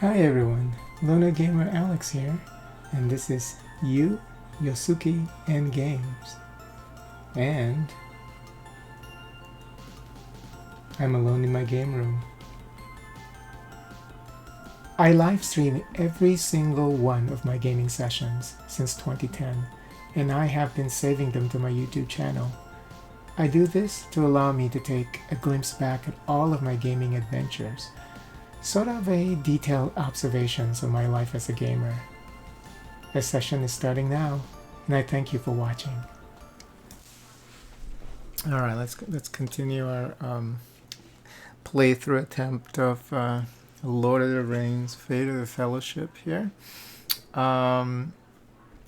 Hi everyone, Luna Gamer Alex here, and this is YosUki and Games. And I'm alone in my game room. I live stream every single one of my gaming sessions since 2010, and I have been saving them to my YouTube channel. I do this to allow me to take a glimpse back at all of my gaming adventures, sort of a detailed observations of my life as a gamer. The session is starting now, and I thank you for watching. All right, let's continue our playthrough attempt of Lord of the Rings: Fate of the Fellowship here.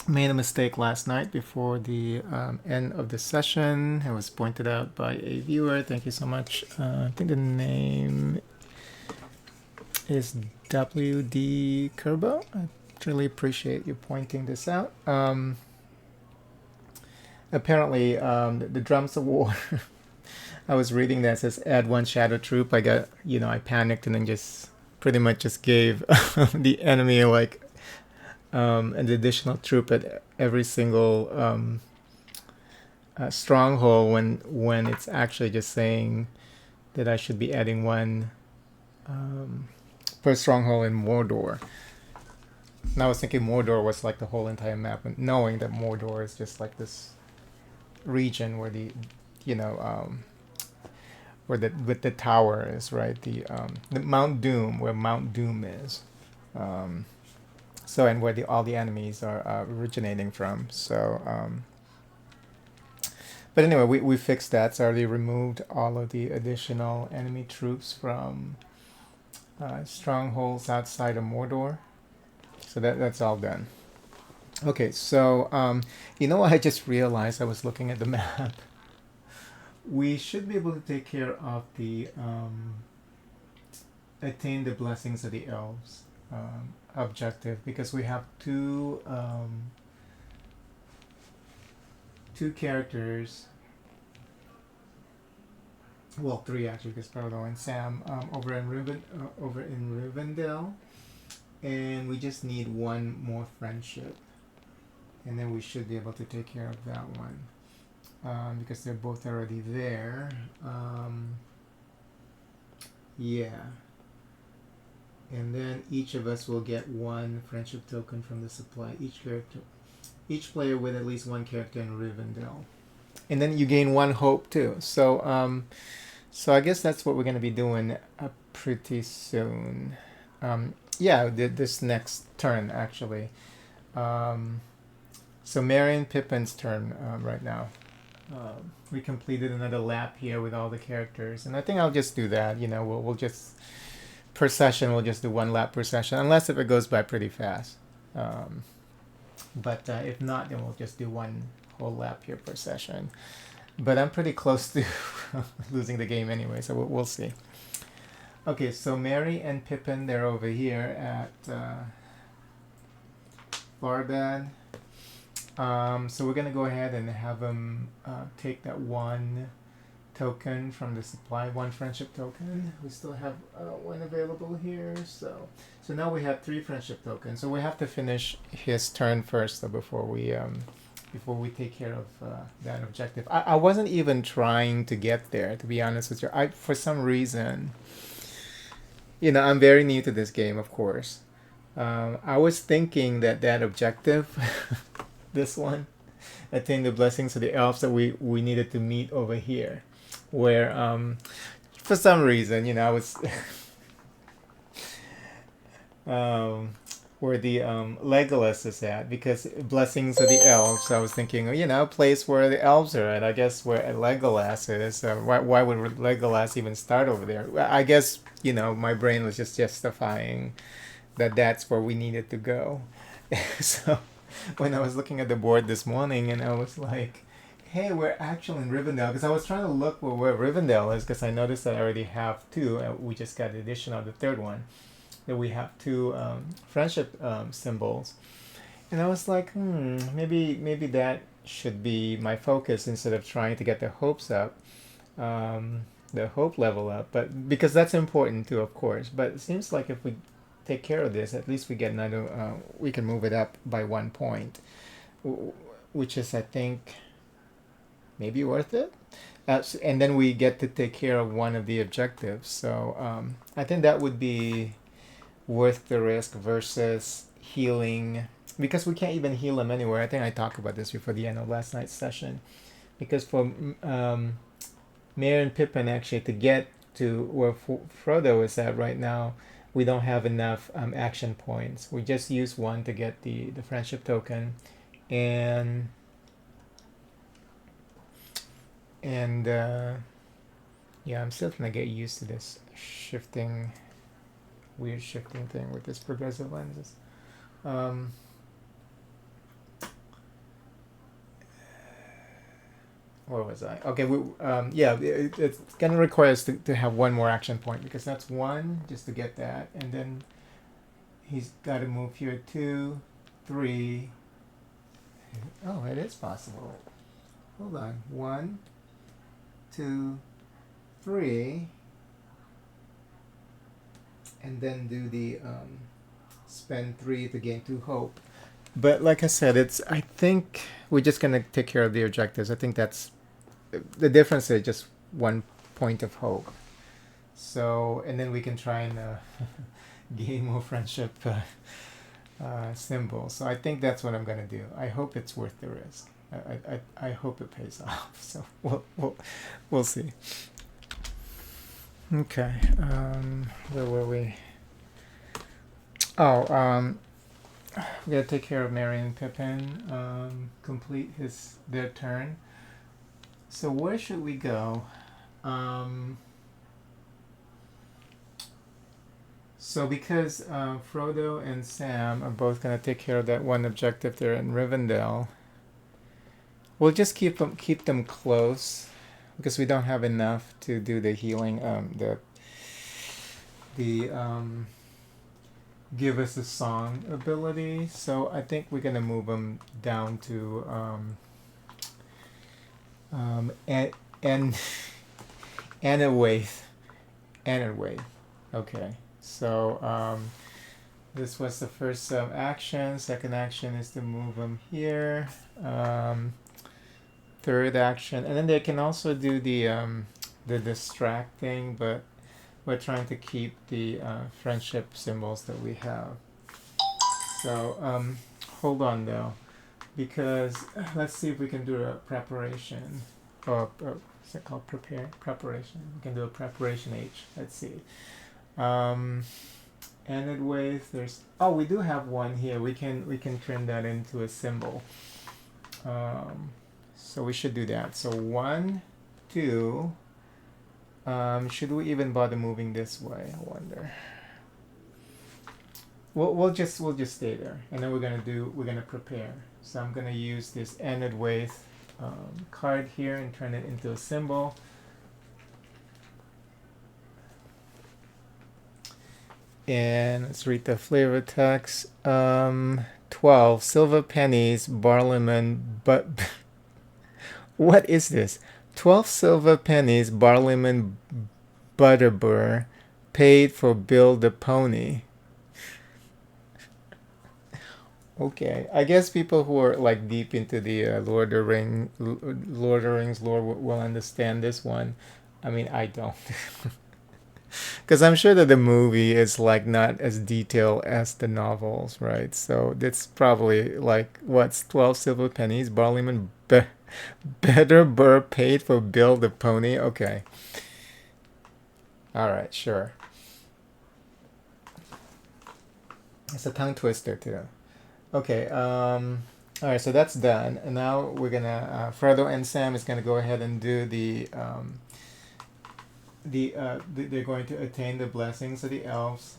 Made a mistake last night before the end of the session. It was pointed out by a viewer. Thank you so much. I think the name is WD Kerbo. I really appreciate you pointing this out. Apparently, the Drums of War. I was reading that, it says add one shadow troop. I panicked and then just pretty much just gave the enemy like an additional troop at every single stronghold when it's actually just saying that I should be adding one per stronghold in Mordor. And I was thinking Mordor was like the whole entire map, and knowing that Mordor is just like this region where with the tower is, right? The Mount Doom, where Mount Doom is. And where all the enemies are originating from. But anyway, we fixed that. It's already removed all of the additional enemy troops from strongholds outside of Mordor. So that's all done. Okay, so I just realized I was looking at the map. We should be able to take care of the attain the blessings of the elves objective, because we have two characters. Well, three actually, because Frodo and Sam over in Rivendell, and we just need one more friendship, and then we should be able to take care of that one. Because they're both already there. Yeah. And then each of us will get one friendship token from the supply. Each player with at least one character in Rivendell. And then you gain one hope too. So I guess that's what we're going to be doing pretty soon. This next turn actually. So Merry and Pippin's turn right now. We completed another lap here with all the characters, and I think I'll just do that. We'll just per session we'll just do one lap per session, unless if it goes by pretty fast. But if not, then we'll just do one whole lap here per session. But I'm pretty close to losing the game anyway, so we'll see. Okay, so Merry and Pippin, they're over here at Barbad. So we're going to go ahead and have them take that one token from the supply, one friendship token. We still have one available here. So now we have 3 friendship tokens. So we have to finish his turn first though, before we take care of that objective. I wasn't even trying to get there, to be honest with you. For some reason, I'm very new to this game, of course. I was thinking that objective this one, attain the blessings of the elves, that we needed to meet over here, where for some reason I was where the Legolas is at, because blessings of the elves, I was thinking a place where the elves are at. I guess where Legolas is. Why would Legolas even start over there? I guess my brain was just justifying that's where we needed to go. So when I was looking at the board this morning, and I was like, hey, we're actually in Rivendell, because I was trying to look where Rivendell is, because I noticed that I already have 2. We just got the addition of the third one, that we have 2 friendship symbols. And I was like, maybe that should be my focus, instead of trying to get the hopes up, the hope level up. But because that's important too, of course. But it seems like if we take care of this, at least we get another. We can move it up by 1 point, which is, I think, maybe worth it. And then we get to take care of one of the objectives. So I think that would be worth the risk versus healing, because we can't even heal them anywhere. I think I talked about this before the end of last night's session. Because for Merry and Pippin, actually, to get to where Frodo is at right now, we don't have enough action points. We just use one to get the friendship token, and yeah, I'm still trying to get used to this weird shifting thing with this progressive lenses. Where was I? Okay, yeah, it's gonna require us to have one more action point, because that's one just to get that, and then he's got to move here 2, 3. Oh, it is possible. Hold on, 1, 2, 3, and then do the spend 3 to gain 2 hope. But like I said, I think we're just gonna take care of the objectives. I think that's the difference is just 1 point of hope. So, and then we can try and gain more friendship symbols. So I think that's what I'm gonna do. I hope it's worth the risk. I hope it pays off. So we'll see. Okay. Where were we? Oh, we gotta take care of Merry and Pippin. Complete their turn. So where should we go? So because Frodo and Sam are both gonna take care of that one objective there in Rivendell, we'll just keep them close, because we don't have enough to do the healing. The give us a song ability. So I think we're gonna move them down to and Anaway. Okay, so this was the first action. Second action is to move them here. Third action, and then they can also do the distract thing, but we're trying to keep the friendship symbols that we have. So hold on though, because let's see if we can do a preparation, or what's it called? Preparation. We can do a preparation H. Let's see. Ended with we do have one here. We can turn that into a symbol. So we should do that. So 1, 2. Should we even bother moving this way? I wonder. We'll just stay there, and then we're gonna prepare. So I'm gonna use this ended with card here and turn it into a symbol. And let's read the flavor text. 12 silver pennies, barleyman, but what is this? 12 silver pennies, barleyman butterbur, paid for Bill the pony. Okay, I guess people who are like deep into the Lord of the Rings lore will understand this one. I mean, I don't. Because I'm sure that the movie is like not as detailed as the novels, right? So it's probably like, what's 12 silver pennies, barleyman better burr paid for Bill the pony? Okay. All right, sure. It's a tongue twister too. Okay. All right, so that's done, and now we're gonna Frodo and Sam is gonna go ahead and do they're going to attain the blessings of the elves.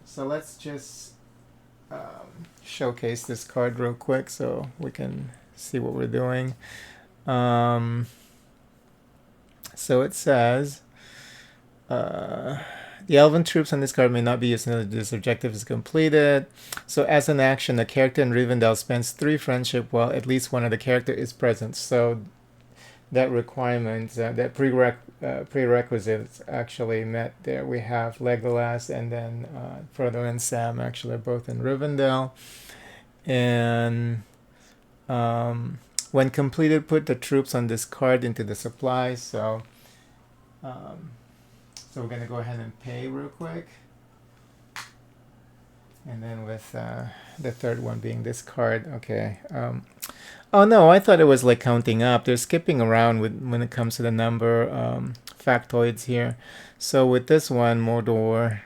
So let's just showcase this card real quick so we can see what we're doing. So it says the elven troops on this card may not be used until this objective is completed. So as an action, the character in Rivendell spends 3 friendship while at least one of the character is present. So that requirement, that prerequisites actually met there. We have Legolas and then Frodo and Sam actually are both in Rivendell. And when completed, put the troops on this card into the supply. So we're going to go ahead and pay real quick. And then with the third one being this card, okay. Oh no, I thought it was like counting up. They're skipping around when it comes to the number factoids here. So with this one, Mordor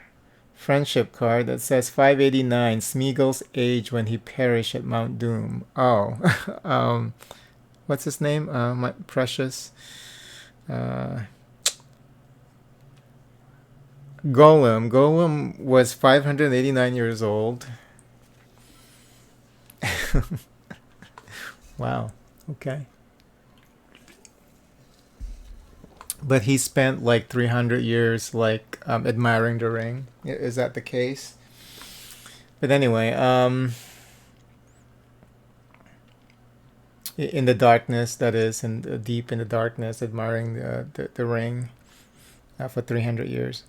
friendship card that says 589, Smeagol's age when he perished at Mount Doom. Oh, what's his name? My precious. Golem. Golem was 589 years old. Wow. Okay. But he spent like 300 years like admiring the ring. Is that the case? But anyway, in the darkness, that is, and deep in the darkness, admiring the ring for 300 years.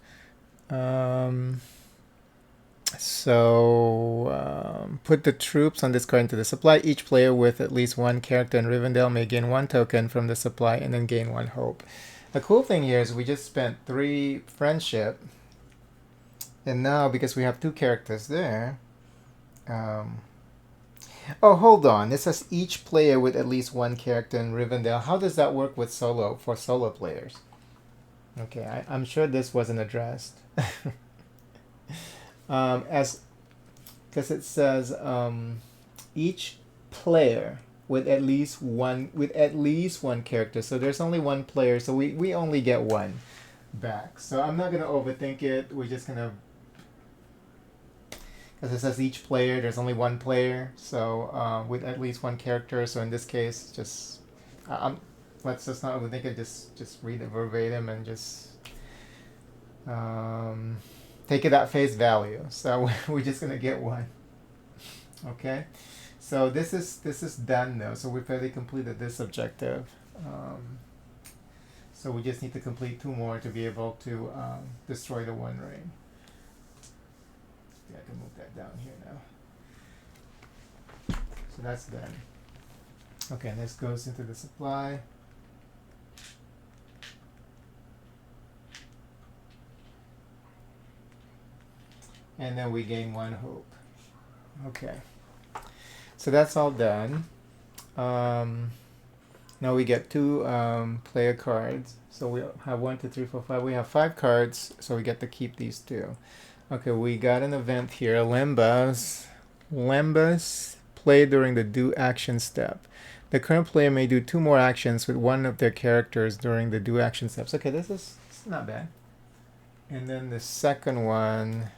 Put the troops on this card into the supply. Each player with at least one character in Rivendell may gain 1 token from the supply and then gain 1 hope. The cool thing here is we just spent 3 friendship, and now because we have 2 characters there. Oh, hold on. It says each player with at least 1 character in Rivendell. How does that work with solo players? Okay, I'm sure this wasn't addressed. Because it says each player with at least one character. So there's only 1 player, so we only get 1 back. So I'm not gonna overthink it. We're just gonna, because it says each player, there's only 1 player. So with at least 1 character. So in this case, just let's just not overthink it. Just read it verbatim and just take it at face value. So we're just gonna get 1. Okay. So this is done now. So we've already completed this objective. So we just need to complete 2 more to be able to destroy the 1 ring. Yeah, I can move that down here now. So that's done. Okay, this goes into the supply. And then we gain 1 hope. Okay. So that's all done. Now we get 2 player cards. So we have 1, 2, 3, 4, 5. We have 5 cards, so we get to keep these 2. Okay, we got an event here. Lembas play during the do action step. The current player may do 2 more actions with one of their characters during the do action steps. Okay, this is not bad. And then the second one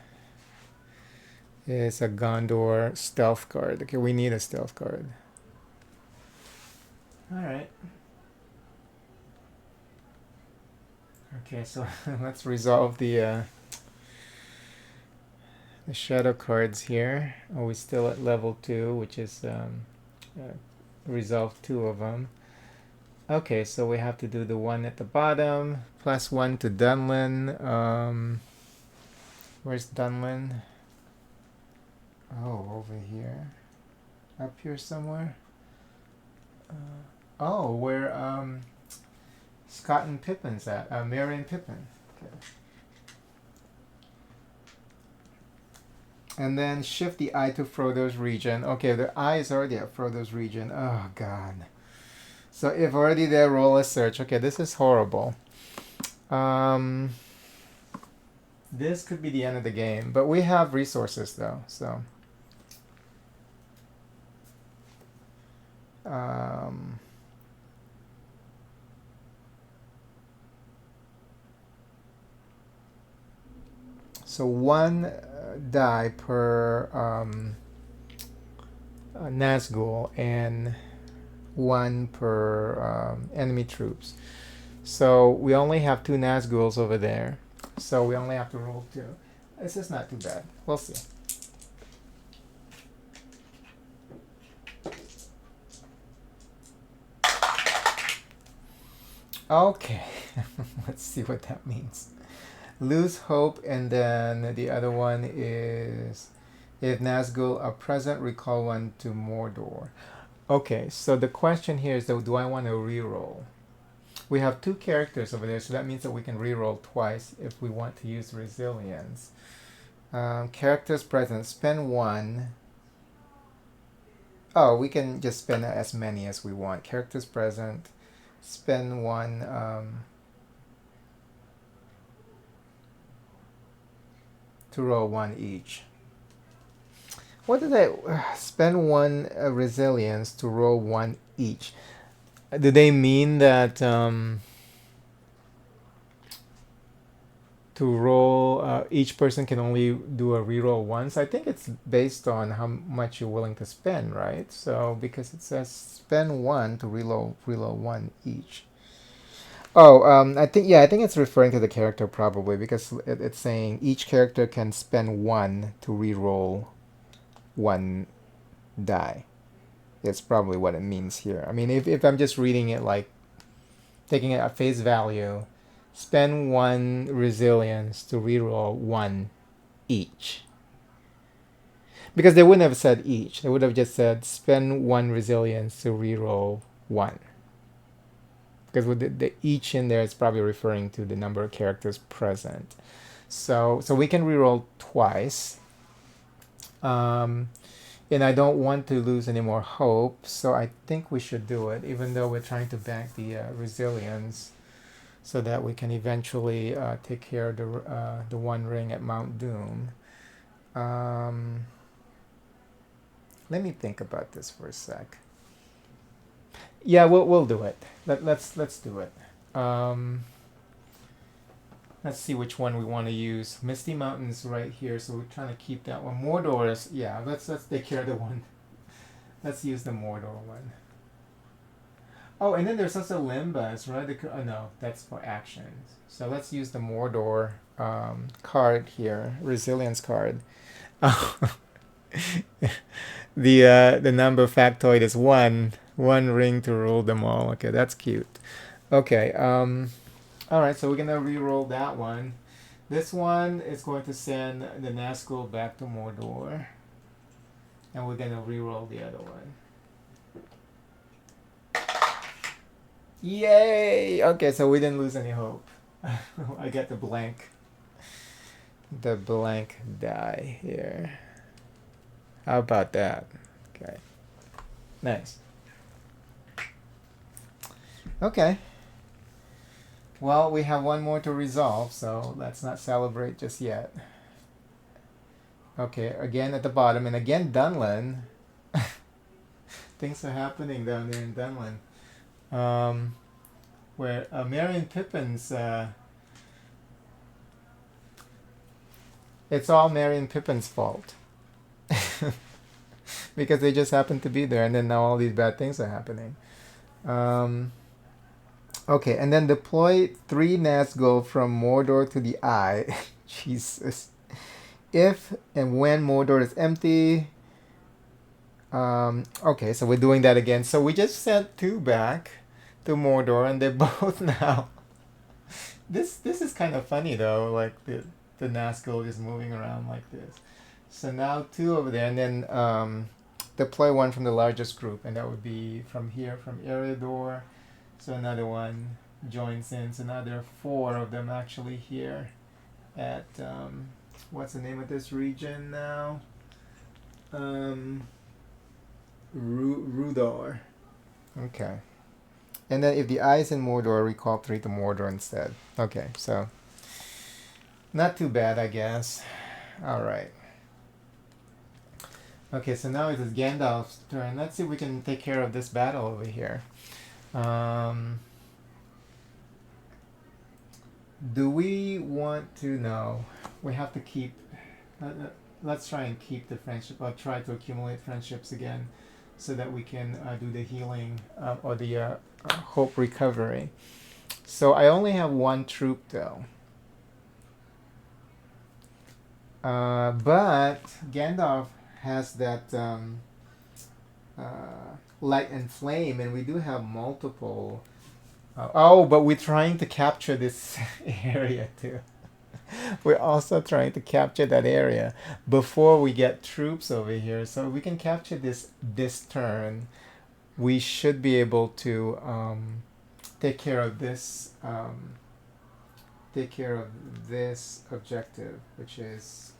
is a Gondor stealth card. Okay, we need a stealth card. Alright. Okay, so let's resolve the shadow cards here. Oh, we're still at level 2, which is resolve 2 of them. Okay, so we have to do the one at the bottom. +1 to Dunlin. Where's Dunlin? Oh, over here. Up here somewhere. Where Scott and Pippin's at. Merry and Pippin. Okay. And then shift the eye to Frodo's region. Okay, the eye is already at Frodo's region. Oh, God. So if already there, roll a search. Okay, this is horrible. This could be the end of the game. But we have resources, though. So... So 1 die per Nazgul and 1 per enemy troops. So we only have 2 Nazguls over there. So we only have to roll 2. This is not too bad. We'll see. Okay, let's see what that means. Lose hope, and then the other one is if Nazgul are present, recall one to Mordor. Okay, so the question here is though, do I want to reroll? We have two characters over there, so that means that we can reroll twice if we want to use resilience. Characters present, spend one. Oh, we can just spend as many as we want. Characters present, spend one. To roll one each. What did I spend one resilience to roll one each? Do they mean that to roll each person can only do a reroll once? I think it's based on how much you're willing to spend, right? So because it says spend one to reroll one each. Oh, I think it's referring to the character probably because it's saying each character can spend one to reroll one die. That's probably what it means here. I mean, if I'm just reading it like taking it at face value, spend one resilience to reroll one each. Because they wouldn't have said each. They would have just said spend one resilience to reroll one. Because with the each in there is probably referring to the number of characters present. So we can reroll twice. And I don't want to lose any more hope, so I think we should do it, even though we're trying to bank the resilience, so that we can eventually take care of the One Ring at Mount Doom. Let me think about this for a sec. Yeah, we'll do it. Let's do it. Let's see which one we want to use. Misty Mountain's right here, so we're trying to keep that one. Mordor is, yeah, let's take care of the one. Let's use the Mordor one. Oh, and then there's also Limbas, right? Oh, no, that's for actions. So let's use the Mordor card here, resilience card. The number factoid is one. One ring to rule them all. Okay, that's cute. Okay, alright, so we're gonna re-roll that one. This one is going to send the Nazgul back to Mordor. And we're gonna re-roll the other one. Yay! Okay, so we didn't lose any hope. I got the blank die here. How about that? Okay. Nice. Okay. Well, we have one more to resolve, so let's not celebrate just yet. Okay, again at the bottom, and again Dunlin. Things are happening down there in Dunlin. Where Merry and Pippin's... it's all Merry and Pippin's fault. Because they just happen to be there, and then now all these bad things are happening. Okay, and then deploy 3 Nazgul from Mordor to the Eye. Jesus. If and when Mordor is empty. Okay, so we're doing that again. So we just sent 2 back to Mordor, and they're both now. This is kind of funny though, like the Nazgul is moving around like this. So now 2 over there, and then deploy 1 from the largest group, and that would be from here, from Eriador. So another one joins in. So now there are 4 of them actually here at what's the name of this region now? Rudor. Okay. And then if the eye is in Mordor, recall 3 to Mordor instead. Okay, so not too bad, I guess. All right. Okay, so now it is Gandalf's turn. Let's see if we can take care of this battle over here. Do we want to know? We have to keep. Let's try and keep the friendship. I'll try to accumulate friendships again, so that we can do the healing or the hope recovery. So I only have 1 troop though. But Gandalf has that light and flame, and we do have multiple Oh, but we're trying to capture this area too. We're also trying to capture that area before we get troops over here. So we can capture this turn. We should be able to take care of this. Take care of this objective, which is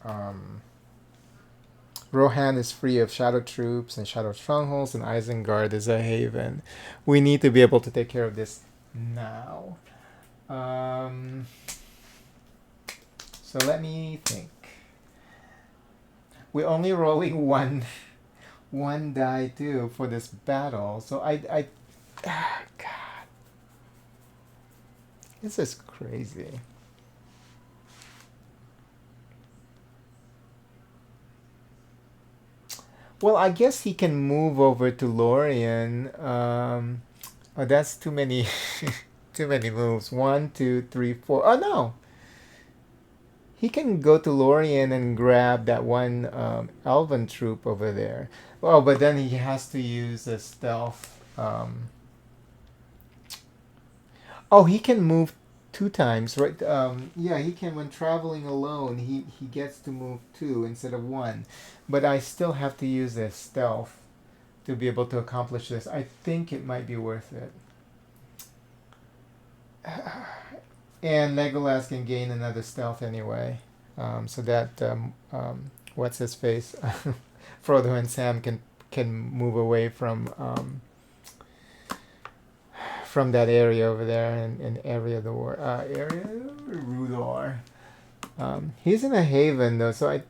Rohan is free of shadow troops and shadow strongholds, and Isengard is a haven. We need to be able to take care of this now. Um, so let me think. We're only rolling one die too for this battle. So God, this is crazy. Well, I guess he can move over to Lorien. Oh, that's too many, too many moves. One, two, three, four. Oh no, he can go to Lorien and grab that one Elven troop over there. Oh, but then he has to use a stealth. Oh, he can move two times, right? Yeah, he can. When traveling alone, he gets to move two instead of one. But I still have to use a stealth to be able to accomplish this. I think it might be worth it. And Legolas can gain another stealth anyway, so that what's his face, Frodo and Sam can move away from that area over there and area of the war area Rudor. He's in a haven though, so I.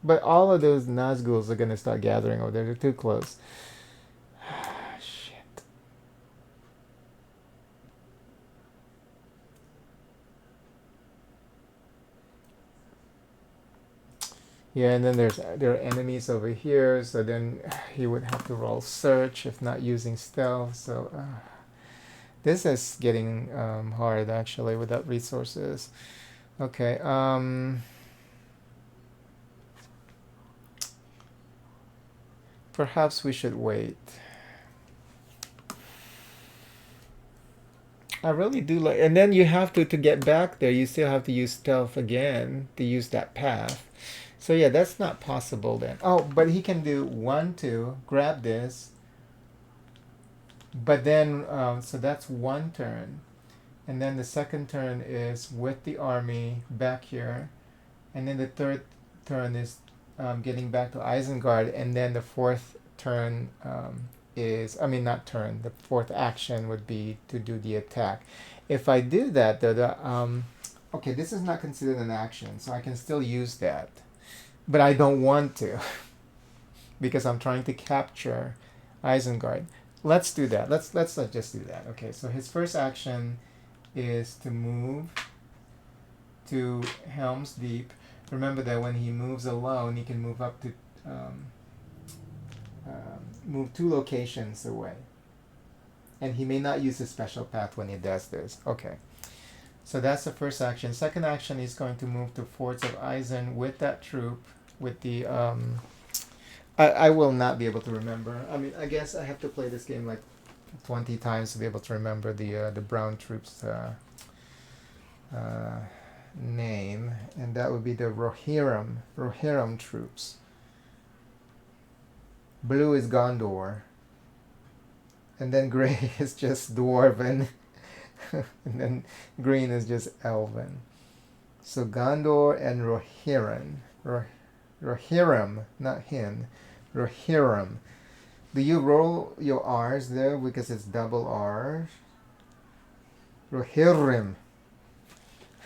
But all of those Nazguls are gonna start gathering over there. They're too close. Shit. Yeah, and then there are enemies over here, so then he would have to roll search if not using stealth. So this is getting hard actually without resources. Okay. Perhaps we should wait. I really do like, and then you have to get back there. You still have to use stealth again to use that path. So yeah, that's not possible then. Oh, but he can do 1, 2, grab this. But then, so that's one turn, and then the second turn is with the army back here, and then the third turn is getting back to Isengard, and then the fourth turn is, I mean, not turn, the fourth action would be to do the attack. If I do that, okay, this is not considered an action, so I can still use that, but I don't want to because I'm trying to capture Isengard. Let's do that. Let's just do that. Okay, so his first action is to move to Helm's Deep. Remember that when he moves alone, he can move up to move 2 locations away, and he may not use a special path when he does this. Okay, so that's the first action. Second action is going to move to Forts of Eisen with that troop with the I will not be able to remember. I mean, I guess I have to play this game like 20 times to be able to remember the brown troops name, and that would be the Rohirrim troops. Blue is Gondor, and then gray is just Dwarven, and then green is just Elven. So Gondor and Rohirrim, not hin. Rohirrim. Do you roll your R's there because it's double R? Rohirrim.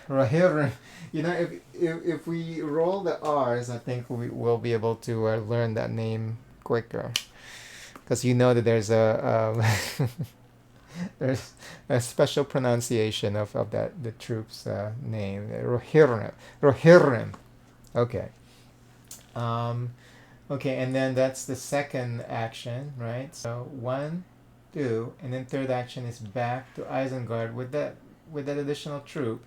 Rohirrim. You know, if we roll the R's, I think we will be able to learn that name quicker. Because you know that there's there's a special pronunciation of the troop's name. Rohirrim. Rohirrim. Okay. Okay, and then that's the second action, right? So 1, 2, and then third action is back to Isengard with that additional troop,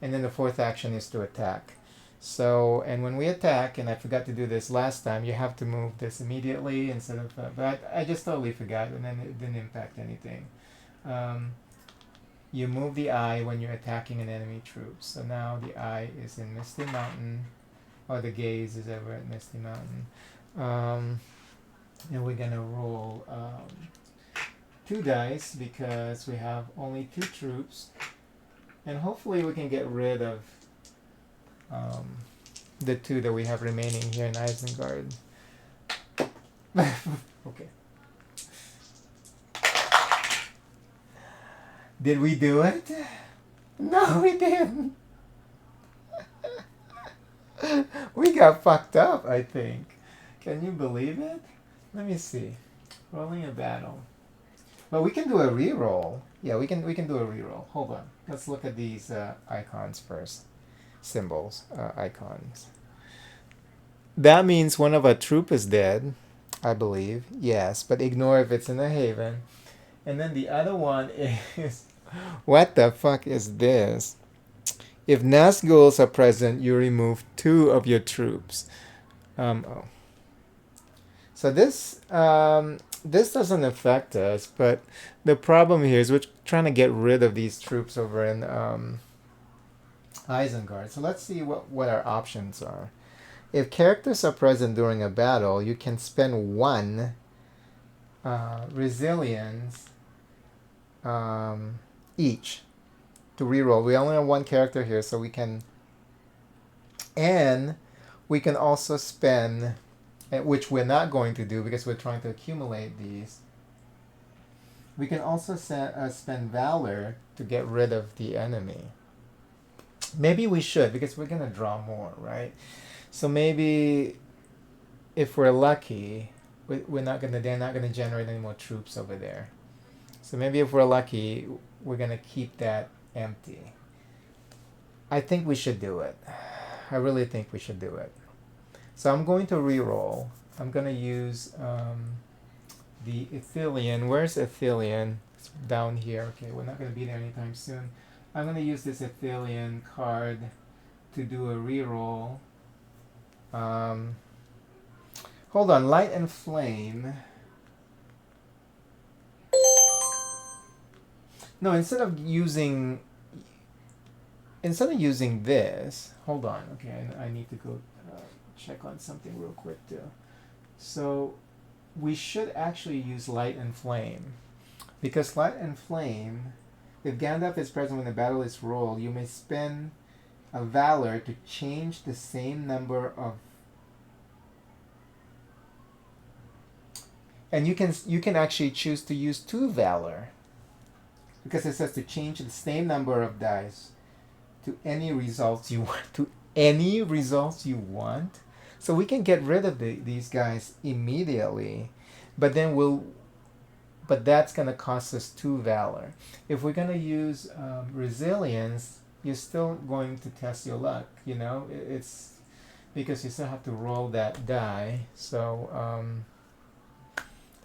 and then the fourth action is to attack. So, and when we attack, and I forgot to do this last time, you have to move this immediately instead of, but I just totally forgot, and then it didn't impact anything. you move the eye when you're attacking an enemy troop. So now the eye is in Misty Mountain, or the gaze is ever at Misty Mountain. And we're gonna roll 2 dice because we have only 2 troops, and hopefully we can get rid of the 2 that we have remaining here in Isengard. Okay. Did we do it? No, we didn't. We got fucked up, I think. Can you believe it? Let me see. Rolling a battle. Well, we can do a reroll. Yeah, we can do a reroll. Hold on. Let's look at these icons first. Symbols, icons. That means one of our troop is dead, I believe. Yes, but ignore if it's in a haven. And then the other one is... What the fuck is this? If Nazguls are present, you remove 2 of your troops. Oh. So this this doesn't affect us, but the problem here is we're trying to get rid of these troops over in Isengard. So let's see what our options are. If characters are present during a battle, you can spend 1 resilience each to reroll. We only have 1 character here, so we can... And we can also spend... which we're not going to do because we're trying to accumulate these. We can also spend Valor to get rid of the enemy. Maybe we should, because we're going to draw more, right? So maybe if we're lucky, they're not going to generate any more troops over there. So maybe if we're lucky, we're going to keep that empty. I think we should do it. I really think we should do it. So I'm going to reroll. I'm going to use the Athelian. Where's Athelian? It's down here. Okay, we're not going to be there anytime soon. I'm going to use this Athelian card to do a reroll. Hold on, Light and Flame. No, instead of using this, hold on. Okay, I need to go check on something real quick too. So we should actually use Light and Flame, because Light and Flame, if Gandalf is present when the battle is rolled, you may spend a Valor to change the same number of... And you can actually choose to use 2 Valor, because it says to change the same number of dice to any results you want. To any results you want. So we can get rid of these guys immediately, but that's gonna cost us 2 Valor. If we're gonna use Resilience, you're still going to test your luck. You know, it's because you still have to roll that die. So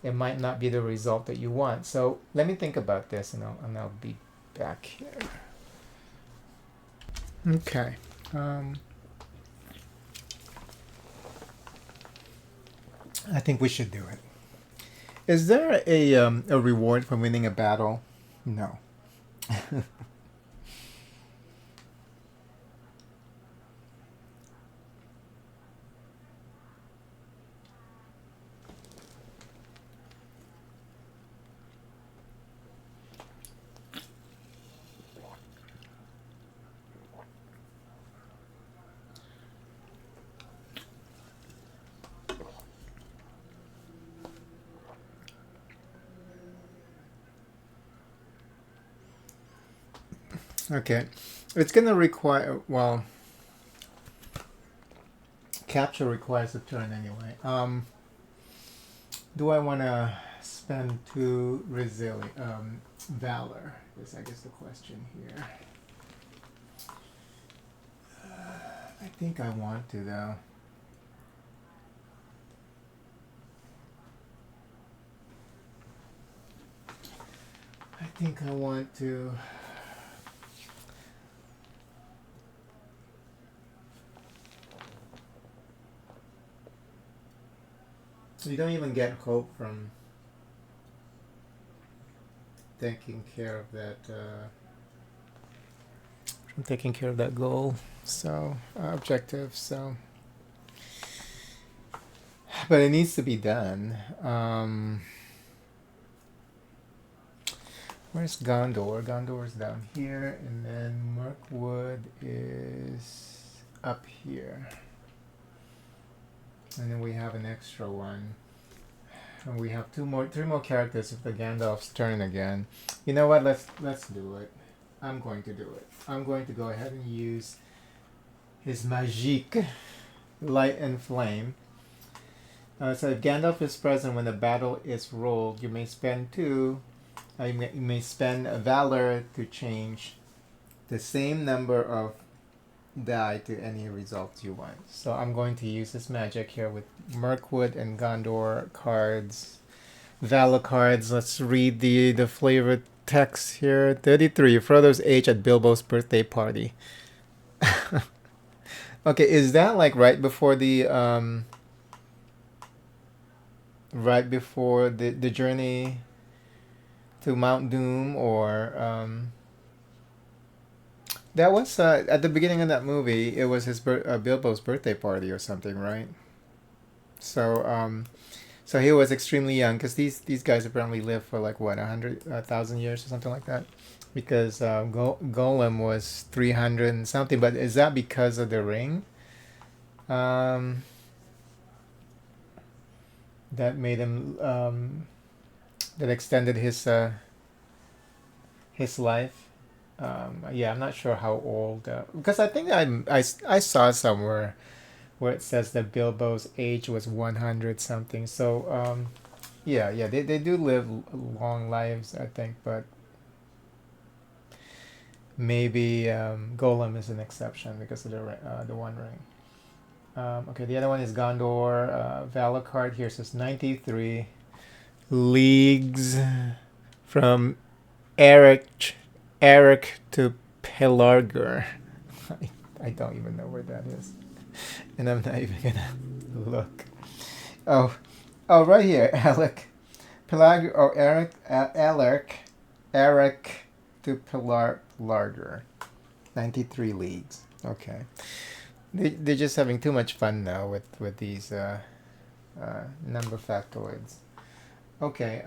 it might not be the result that you want. So let me think about this, and I'll be back here. Okay. I think we should do it. Is there a reward for winning a battle? No. Okay, it's gonna require, well, capture requires a turn anyway. Do I want to spend 2 Valor? Is I guess the question here. I think I want to though. I think I want to. You don't even get hope from taking care of that from taking care of that goal. So objective. So, but it needs to be done. Where's Gondor? Gondor's down here, and then Mirkwood is up here. And then we have an extra one. And we have three more characters of the Gandalf's turn again. You know what? Let's do it. I'm going to do it. I'm going to go ahead and use his Magique, Light and Flame. So if Gandalf is present when the battle is rolled, you may spend two. You may spend a Valor to change the same number of die to any results you want. So I'm going to use this magic here with Mirkwood and Gondor cards. Valor cards. Let's read the flavor text here. 33. Frodo's age at Bilbo's birthday party. Okay, is that like right before the journey to Mount Doom, or that was at the beginning of that movie? It was his Bilbo's birthday party or something, right? So so he was extremely young, because these guys apparently lived for like what 100,000 years or something like that, because Golem was 300 and something. But is that because of the ring? That made him that extended his life. Yeah, I'm not sure how old, because I think I saw somewhere where it says that Bilbo's age was 100 something. So yeah, they do live long lives, I think, but maybe Golem is an exception because of the One Ring. Okay, the other one is Gondor. Valor card here says 93 leagues from Eric to Pelargir. I don't even know where that is, and I'm not even gonna look. Oh, right here, Pelargir. Oh, Eric to Pelargir. 93 leagues. Okay, they're just having too much fun now with these number factoids. Okay,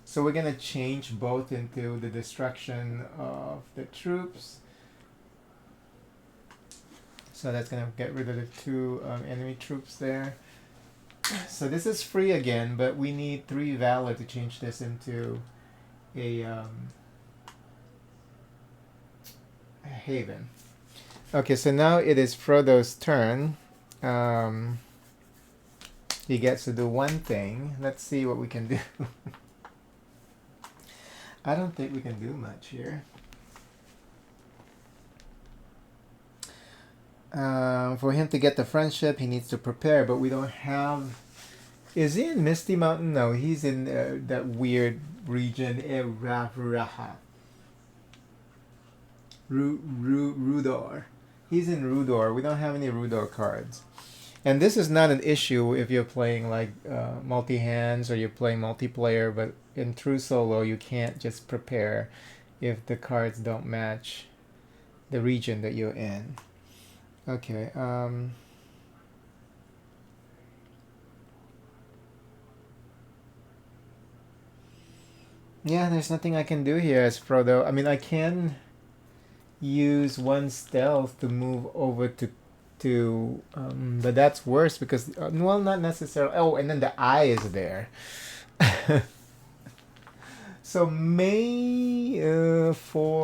so we're gonna change both into the destruction of the troops. So that's gonna get rid of the two enemy troops there. So this is free again, but we need 3 Valor to change this into a haven. Okay, so now it is Frodo's turn. He gets to do one thing. Let's see what we can do. I don't think we can do much here. For him to get the friendship, he needs to prepare, but we don't have... Is he in Misty Mountain? No, he's in that weird region, Rudor. He's in Rudor. We don't have any Rudor cards. And this is not an issue if you're playing like multi-hands or you're playing multiplayer, but in true solo you can't just prepare if the cards don't match the region that you're in. Okay, yeah, there's nothing I can do here as Frodo. I mean, I can use one stealth to move over to but that's worse because well, not necessarily. Oh, and then the eye is there. So four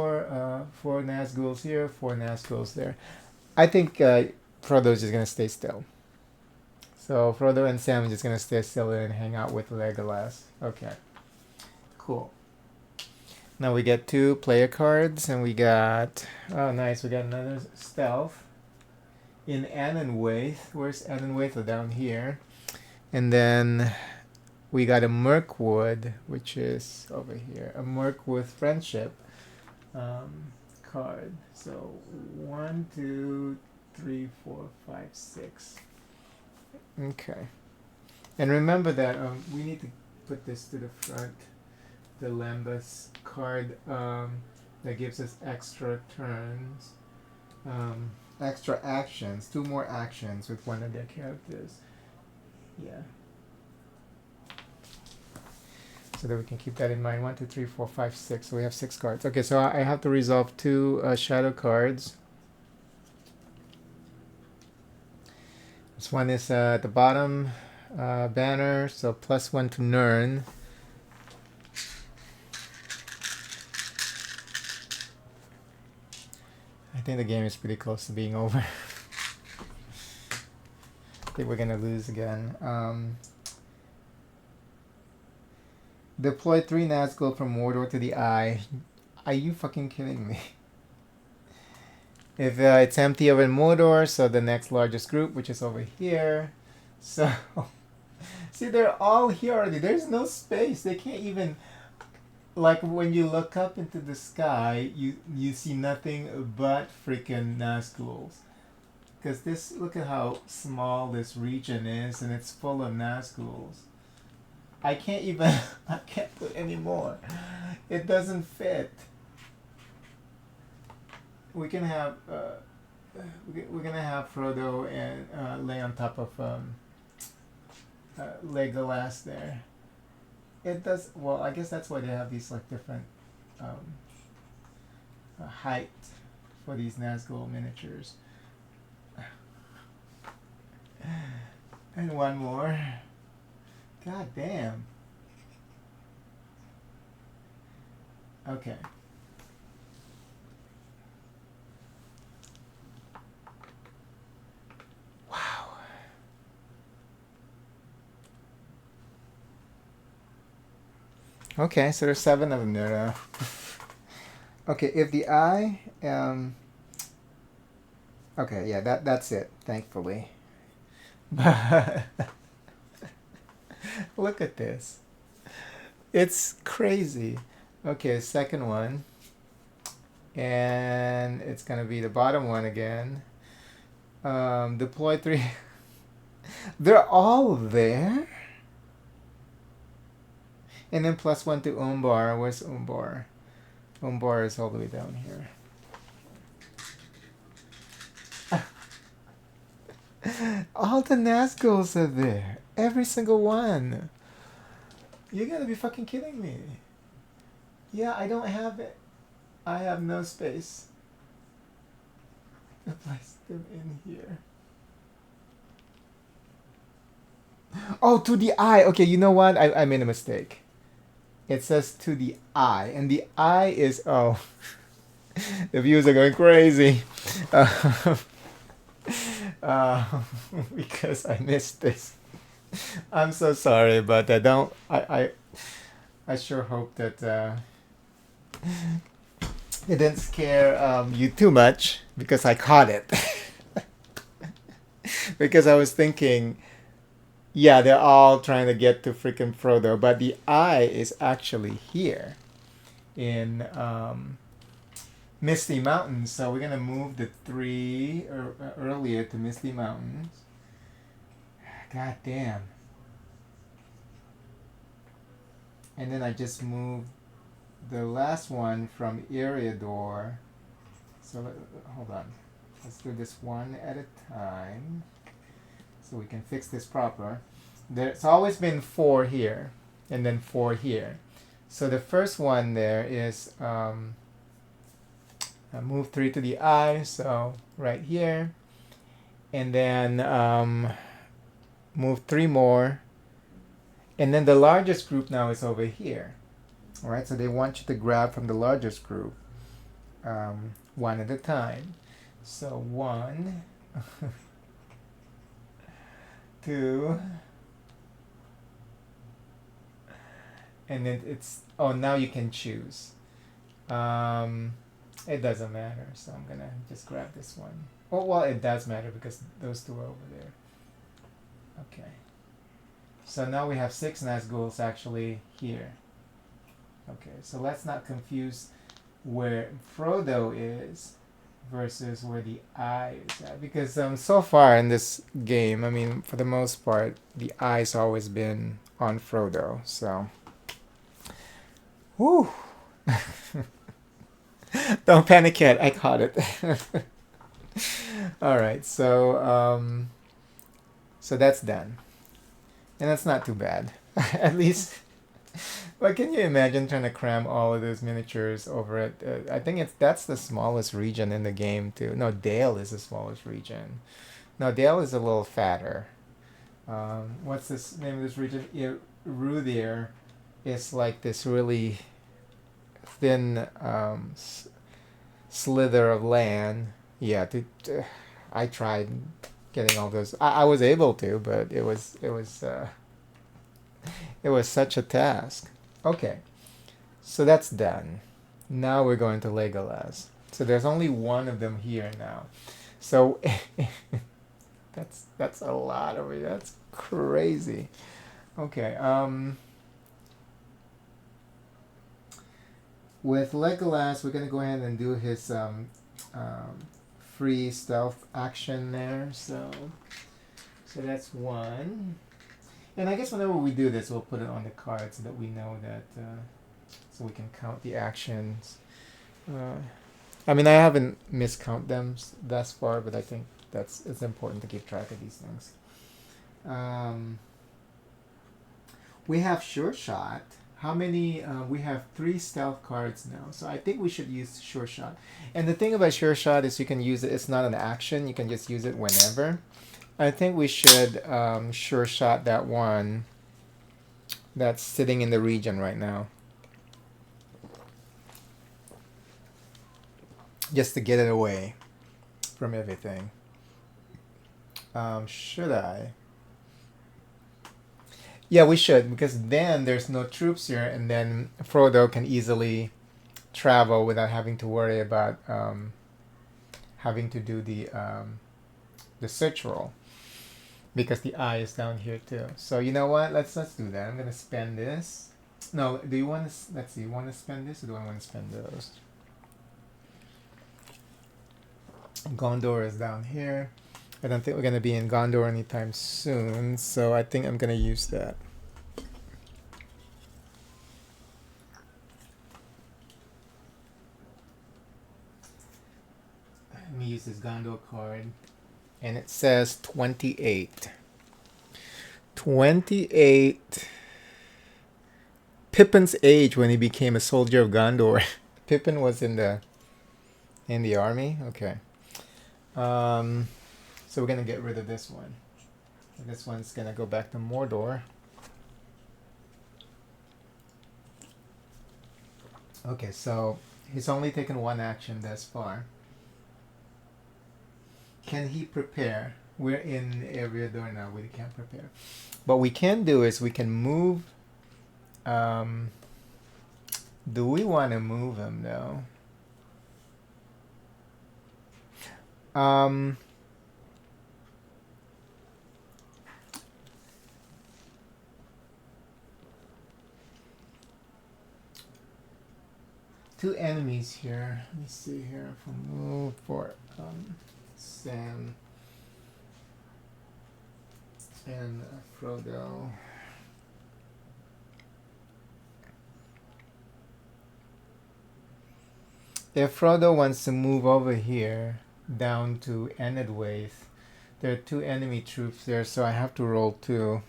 Nazguls here, 4 Nazguls there. I think Frodo's just gonna stay still. So Frodo and Sam are just gonna stay still and hang out with Legolas. Okay, cool. Now we get 2 player cards, and we got... Oh, nice. We got another stealth in Annenwaith. Where's Annenwaith? Oh, down here. And then we got a Mirkwood, which is over here. A Mirkwood friendship card. So 1, 2, 3, 4, 5, 6. Okay. And remember that we need to put this to the front. The Lambus card. that gives us extra turns, extra actions, 2 more actions with one of their characters. Yeah. So that we can keep that in mind. 1, 2, 3, 4, 5, 6. So we have 6 cards. Okay, so I have to resolve 2 shadow cards. This one is at the bottom banner, so +1 to Nern. I think the game is pretty close to being over. I think we're gonna lose again. Deploy 3 Nazgul from Mordor to the Eye. Are you fucking kidding me? If it's empty over in Mordor, so the next largest group, which is over here. So, see, they're all here already. There's no space. They can't even, like when you look up into the sky, you see nothing but freaking Nazguls. Because this, look at how small this region is, and it's full of Nazguls. I can't even, I can't put any more. It doesn't fit. We can have, we're gonna have Frodo and lay on top of Legolas there. It does, well, I guess that's why they have these like different height for these Nazgul miniatures. And one more. God damn. Okay. Wow. Okay, so there's 7 of them there. Okay, if the eye, okay, yeah, that's it, thankfully. But look at this. It's crazy. Okay, second one. And it's gonna be the bottom one again. Deploy 3. They're all there? And then +1 to Umbar. Where's Umbar? Umbar is all the way down here. All the Nazguls are there. Every single one. You gotta be fucking kidding me. Yeah, I don't have it. I have no space to place them in here. Oh, to the eye. Okay, you know what? I made a mistake. It says to the eye. And the eye is... Oh. The viewers are going crazy. Because I missed this. I'm so sorry, but I don't... I sure hope that it didn't scare you too much, because I caught it. Because I was thinking, yeah, they're all trying to get to freaking Frodo, but the eye is actually here in Misty Mountains. So we're gonna move the 3 earlier to Misty Mountains. God damn. And then I just moved the last one from Eriador. So hold on. Let's do this one at a time so we can fix this proper. There's always been 4 here and then 4 here. So the first one there is I move 3 to the eye, so right here. And then move 3 more. And then the largest group now is over here. All right, so they want you to grab from the largest group one at a time. So 1, 2, and then it's, oh, now you can choose. It doesn't matter, so I'm gonna just grab this one. Oh, well, it does matter because those 2 are over there. Okay. So now we have 6 Nazguls actually here. Okay, so let's not confuse where Frodo is versus where the eye is at. Because so far in this game, I mean, for the most part, the eye's always been on Frodo, so... Whew! Don't panic yet. I caught it. All right. So that's done, and that's not too bad. At least. But can you imagine trying to cram all of those miniatures over it? I think that's the smallest region in the game too. No, Dale is the smallest region. No, Dale is a little fatter. What's this name of this region? Ruthier is like this really thin slither of land. Yeah, I tried getting all those. I was able to, but it was such a task. Okay, so that's done. Now we're going to Legolas. So there's only one of them here now. So that's a lot of it. That's crazy. Okay. With Legolas, we're gonna go ahead and do his free stealth action there. So that's one. And I guess whenever we do this, we'll put it on the card so that we know that, so we can count the actions. I mean, I haven't miscount them thus far, but I think it's important to keep track of these things. We have Sure Shot. How many? We have 3 stealth cards now, so I think we should use Sure Shot. And the thing about Sure Shot is you can use it. It's not an action. You can just use it whenever. I think we should Sure Shot that one that's sitting in the region right now. Just to get it away from everything. Should I? Yeah, we should, because then there's no troops here, and then Frodo can easily travel without having to worry about having to do the search roll, because the eye is down here too. So you know what? Let's do that. I'm gonna spend this. No, do you want to? Let's see. You want to spend this, or do I want to spend those? Gondor is down here. I don't think we're going to be in Gondor anytime soon, so I think I'm going to use that. Let me use this Gondor card. And it says 28. 28. Pippin's age when he became a soldier of Gondor. Pippin was in the army? Okay. So we're going to get rid of this one. This one's going to go back to Mordor. Okay, so he's only taken 1 action thus far. Can he prepare? We're in area door now. We can't prepare. What we can do is we can move. Do we want to move him though? Two enemies here. Let me see here. If we move for Sam and Frodo. If Frodo wants to move over here down to Enedwaith, there are 2 enemy troops there, so I have to roll 2.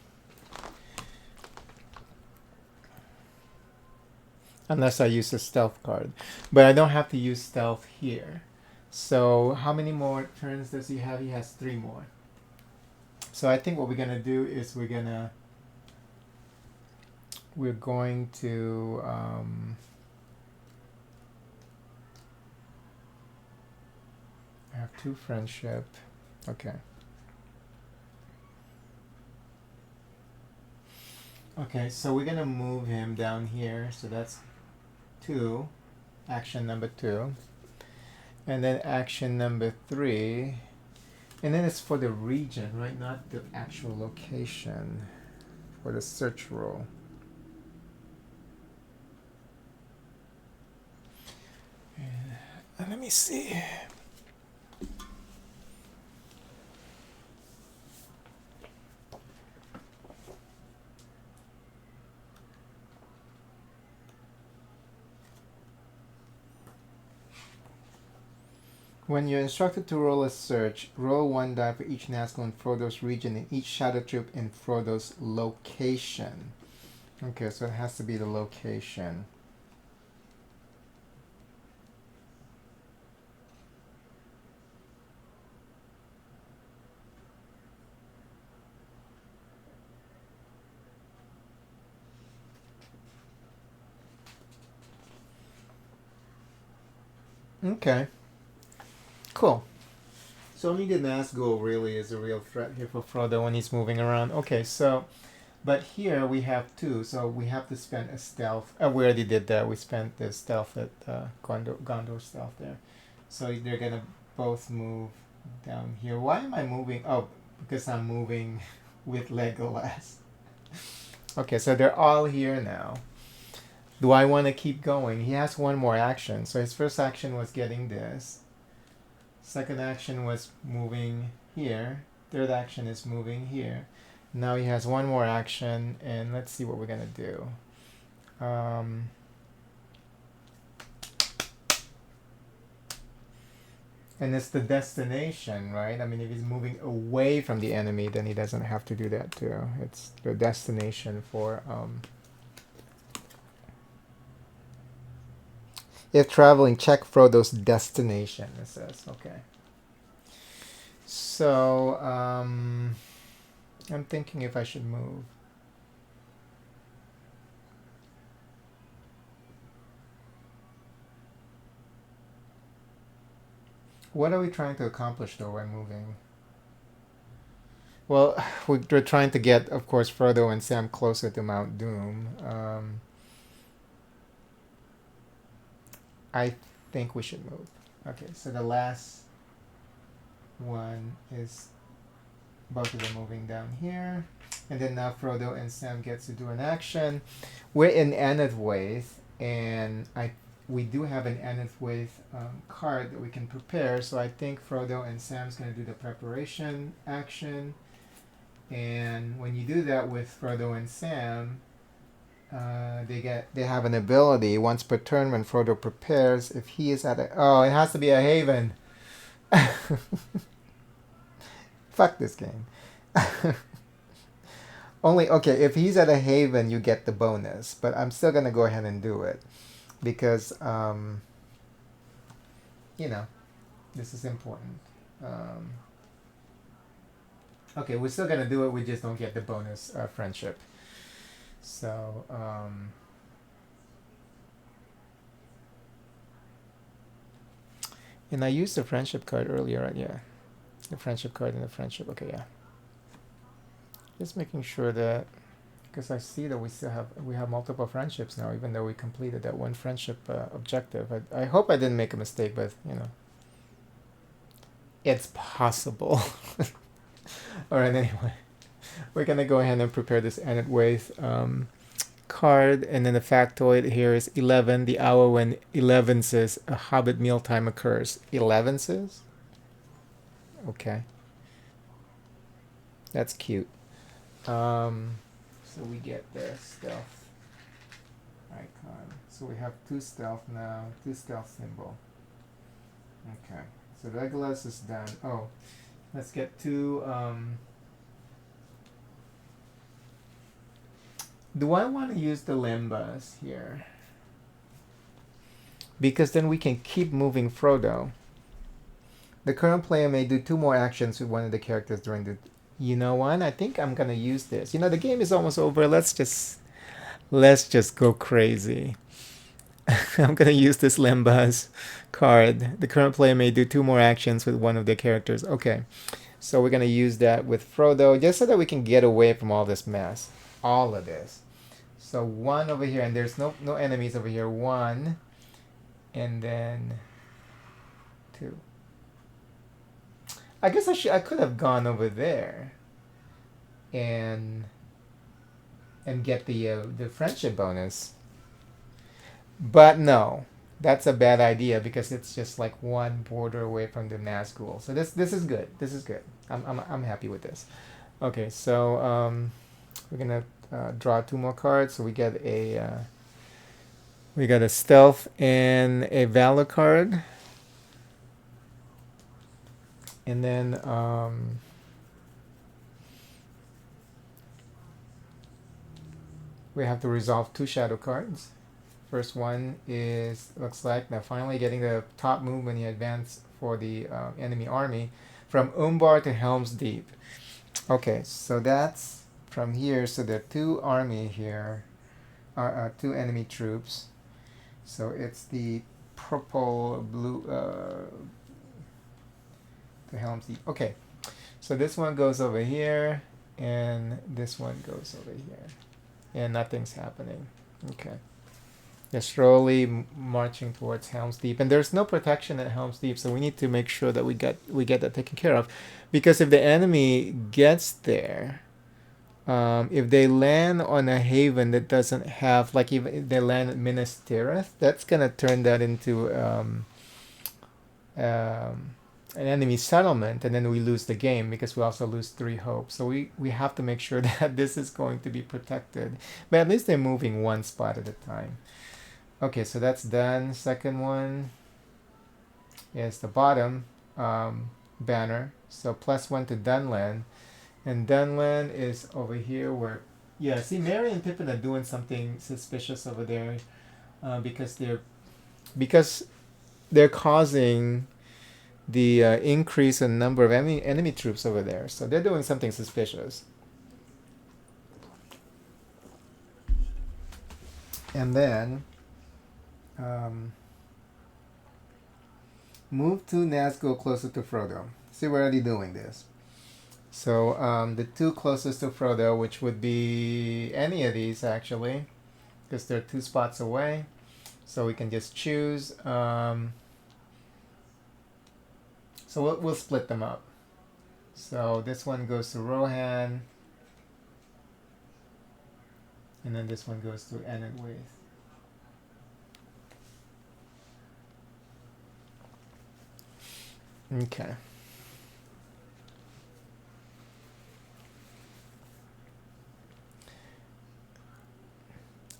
Unless I use a stealth card. But I don't have to use stealth here. So how many more turns does he have? He has 3 more. So I think what we're going to do is we're going to have 2 friendship. Okay. Okay, so we're going to move him down here. So that's 2, action number 2, and then action number 3, and then it's for the region, right? Not the actual location, for the search roll. Let me see. When you're instructed to roll a search, roll one die for each Nazgul in Frodo's region and each Shadow Troop in Frodo's location. Okay, so it has to be the location. Okay, cool. So only the Nazgul really is a real threat here for Frodo when he's moving around. Okay, so, but here we have two, so we have to spend a stealth. We already did that. We spent the stealth at Gondor stealth there. So they're gonna both move down here. Why am I moving? Oh, because I'm moving with Legolas. Okay, so they're all here now. Do I want to keep going? He has one more action. So his first action was getting this. Second action was moving here. Third action is moving here. Now he has one more action, and let's see what we're gonna do. And it's the destination, right? I mean, if he's moving away from the enemy, then he doesn't have to do that too. It's the destination for if traveling, check Frodo's destination, it says. Okay. So, I'm thinking if I should move. What are we trying to accomplish, though, by moving? Well, we're trying to get, of course, Frodo and Sam closer to Mount Doom. I think we should move. Okay, so the last one is both of them moving down here. And then now Frodo and Sam gets to do an action. We're in Enethwaith, and we do have an Enethwaith card that we can prepare. So I think Frodo and Sam's going to do the preparation action. And when you do that with Frodo and Sam, they have an ability once per turn when Frodo prepares. If he is at it has to be a haven. Fuck this game. Only okay if he's at a haven, you get the bonus. But I'm still gonna go ahead and do it because this is important. Okay, we're still gonna do it. We just don't get the bonus friendship. So, and I used the friendship card earlier, right? Yeah, the friendship card and the friendship. Okay, yeah. Just making sure that, because I see that we have multiple friendships now, even though we completed that one friendship objective. I hope I didn't make a mistake, but it's possible. All right, anyway. We're going to go ahead and prepare this Enethwaith card. And then the factoid here is 11, the hour when 11 says a Hobbit mealtime occurs. 11 says? Okay. That's cute. So we get the stealth icon. So we have 2 stealth now, 2 stealth symbol. Okay. So Legolas is done. Oh, let's get 2... do I want to use the Lembas here? Because then we can keep moving Frodo. The current player may do 2 more actions with one of the characters during the... You know what? I think I'm going to use this. The game is almost over. Let's just go crazy. I'm going to use this Lembas card. The current player may do 2 more actions with one of the characters. Okay. So we're going to use that with Frodo just so that we can get away from all this mess. All of this. So 1 over here, and there's no enemies over here. 1, and then 2. I guess I could have gone over there, and get the friendship bonus. But no, that's a bad idea because it's just like 1 border away from the Nazgul. So this is good. This is good. I'm happy with this. Okay, so we're gonna draw 2 more cards. So we get a stealth and a valor card. And then we have to resolve 2 shadow cards. First one is, looks like they're finally getting the top move when you advance for the enemy army from Umbar to Helm's Deep. Okay, so that's from here. So there are 2 army here, 2 enemy troops. So it's the purple, blue, to Helm's Deep. Okay, so this one goes over here, and this one goes over here, and nothing's happening. Okay. They're slowly marching towards Helm's Deep, and there's no protection at Helm's Deep, so we need to make sure that we get that taken care of, because if the enemy gets there, if they land on a haven that doesn't have, like, even if they land at Minas Tirith, that's gonna turn that into an enemy settlement, and then we lose the game because we also lose 3 hope. So we have to make sure that this is going to be protected, but at least they're moving 1 spot at a time. Okay, so that's done. Second one is the bottom banner. So +1 to Dunland. And Dunland is over here where... Yeah, see, Mary and Pippin are doing something suspicious over there because they're causing the increase in number of enemy troops over there. So they're doing something suspicious. And then... move to Nazgul closer to Frodo. See, we're already doing this. So the 2 closest to Frodo, which would be any of these actually, because they're 2 spots away. So we can just choose. So we'll split them up. So this one goes to Rohan, and then this one goes to Enedwaith. Okay.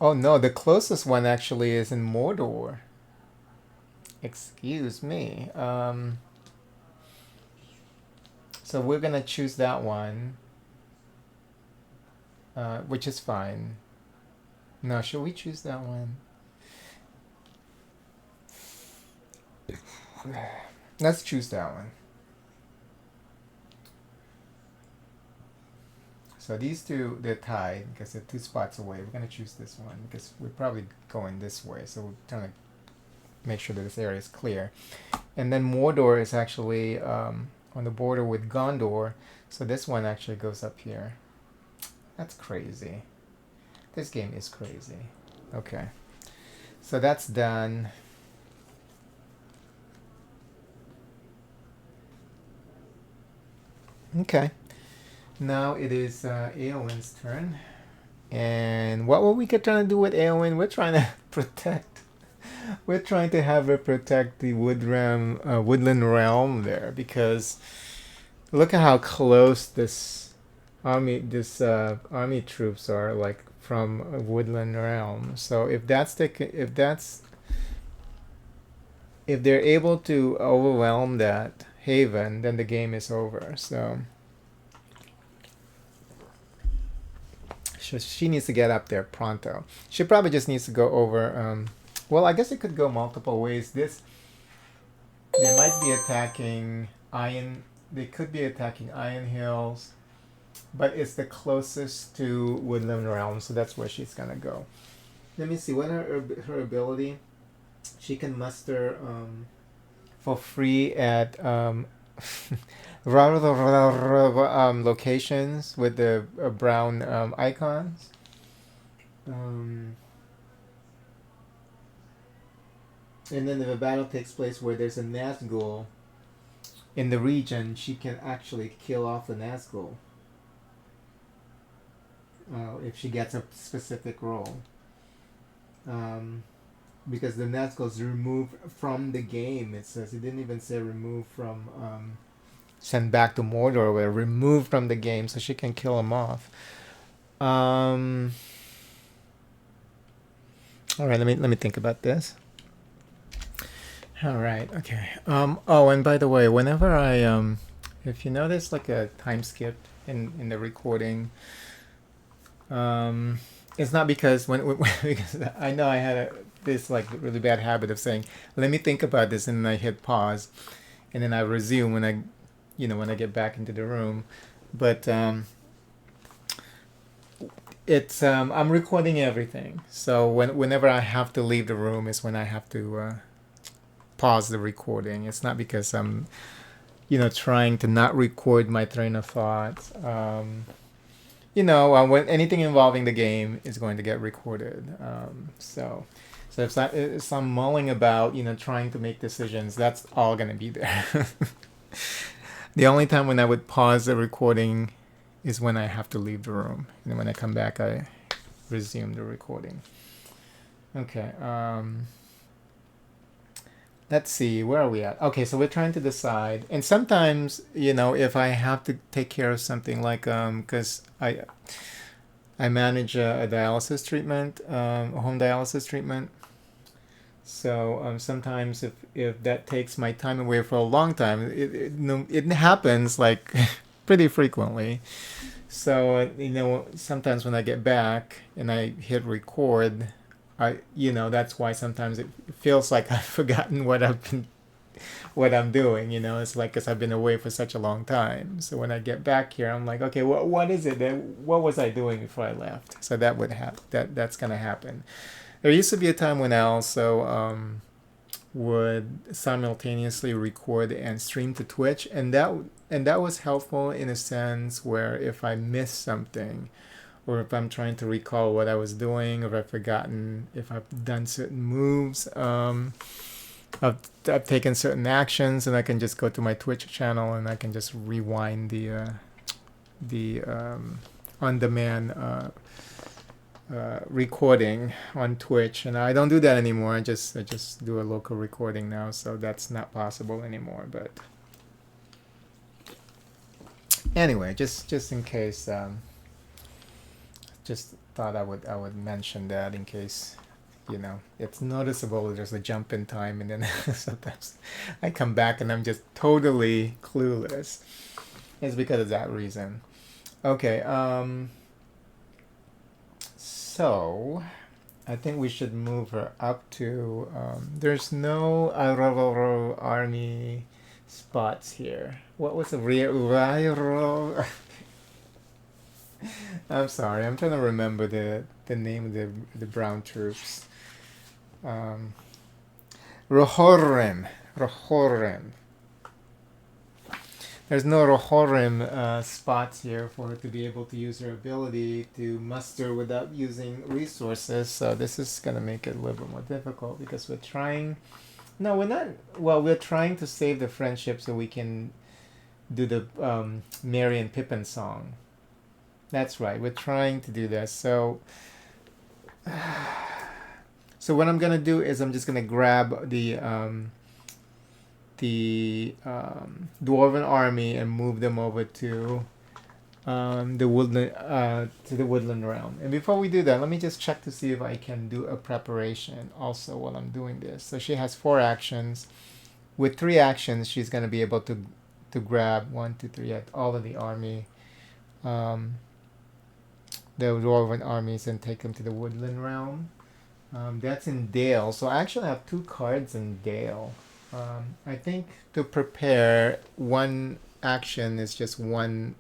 Oh no, the closest one actually is in Mordor. Excuse me. So we're gonna choose that one, which is fine. No, should we choose that one? Let's choose that one. So these 2, they're tied because they're 2 spots away. We're going to choose this one because we're probably going this way. So we're trying to make sure that this area is clear. And then Mordor is actually on the border with Gondor. So this one actually goes up here. That's crazy. This game is crazy. Okay. So that's done. Okay. Now it is Eowyn's turn. And what were we trying to do with Eowyn? We're trying to protect. We're trying to have her protect the woodland realm there, because look at how close this army troops are, like, from woodland realm. So if they're able to overwhelm that haven, then the game is over. So she needs to get up there pronto. She probably just needs to go over. Well, I guess it could go multiple ways. They might be attacking Iron. They could be attacking Iron Hills, but it's the closest to Woodland Realm, so that's where she's gonna go. Let me see. What her ability? She can muster for free at locations with the brown icons. And then if a battle takes place where there's a Nazgul in the region, she can actually kill off the Nazgul if she gets a specific role. Because the Nazgul's removed from the game. It says, it didn't even say removed from sent back to Mordor, or removed from the game, so she can kill them off. All right, let me think about this. All right, okay. Oh, and by the way, whenever I if you notice like a time skip in the recording, it's not because because I know I had this like really bad habit of saying, let me think about this, and then I hit pause, and then I resume when I get back into the room. But it's I'm recording everything, so whenever I have to leave the room is when I have to pause the recording. It's not because I'm trying to not record my train of thought. When anything involving the game is going to get recorded. So if I'm mulling about, trying to make decisions, that's all going to be there. The only time when I would pause the recording is when I have to leave the room. And then when I come back, I resume the recording. Okay. Let's see, where are we at? Okay, so we're trying to decide. And sometimes, if I have to take care of something like, because I manage a dialysis treatment, a home dialysis treatment. So sometimes if that takes my time away for a long time, it happens like pretty frequently. So, sometimes when I get back and I hit record, that's why sometimes it feels like I've forgotten what I'm doing. It's like because I've been away for such a long time. So when I get back here, I'm like, okay, what is it? What was I doing before I left? So that would that's gonna happen. There used to be a time when I also would simultaneously record and stream to Twitch, and that was helpful in a sense where if I missed something, or if I'm trying to recall what I was doing, or if I've forgotten if I've done certain moves, I've taken certain actions, and I can just go to my Twitch channel and I can just rewind the on-demand recording on Twitch, and I don't do that anymore. I just do a local recording now, so that's not possible anymore. But anyway, just in case, just thought I would mention that in case it's noticeable. There's a jump in time, and then sometimes I come back and I'm just totally clueless. It's because of that reason. Okay. So, I think we should move her up to. There's no army spots here. What was the real? I'm sorry. I'm trying to remember the name of the brown troops. Rohorrim. There's no Rohorrim spots here for her to be able to use her ability to muster without using resources. So this is going to make it a little bit more difficult because we're trying... No, we're not... Well, we're trying to save the friendship so we can do the Merry and Pippin song. That's right. We're trying to do this. So what I'm going to do is I'm just going to grab the dwarven army and move them over to the woodland realm. And before we do that, let me just check to see if I can do a preparation also while I'm doing this. So she has 4 actions. With 3 actions, she's going to be able to grab 1, 2, 3 at all of the army, the dwarven armies, and take them to the woodland realm. That's in Dale. So I actually have 2 cards in Dale. I think to prepare, 1 action is just one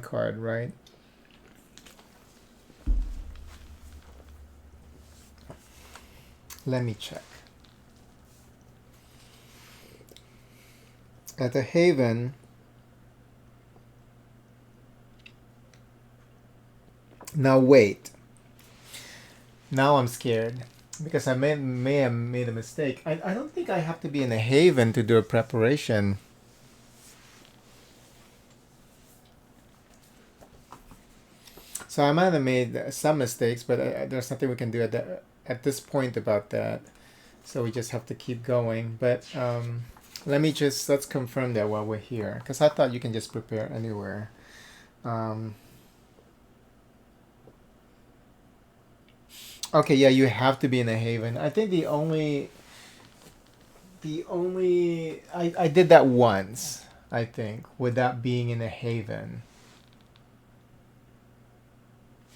card, right? Let me check. At the Haven, now wait. Now I'm scared. Because I may have made a mistake. I don't think I have to be in a haven to do a preparation. So I might have made some mistakes, but there's nothing we can do at this point about that. So we just have to keep going. But let's confirm that while we're here. Because I thought you can just prepare anywhere. Okay, yeah, you have to be in a haven. I think I did that once. I think, without being in a haven.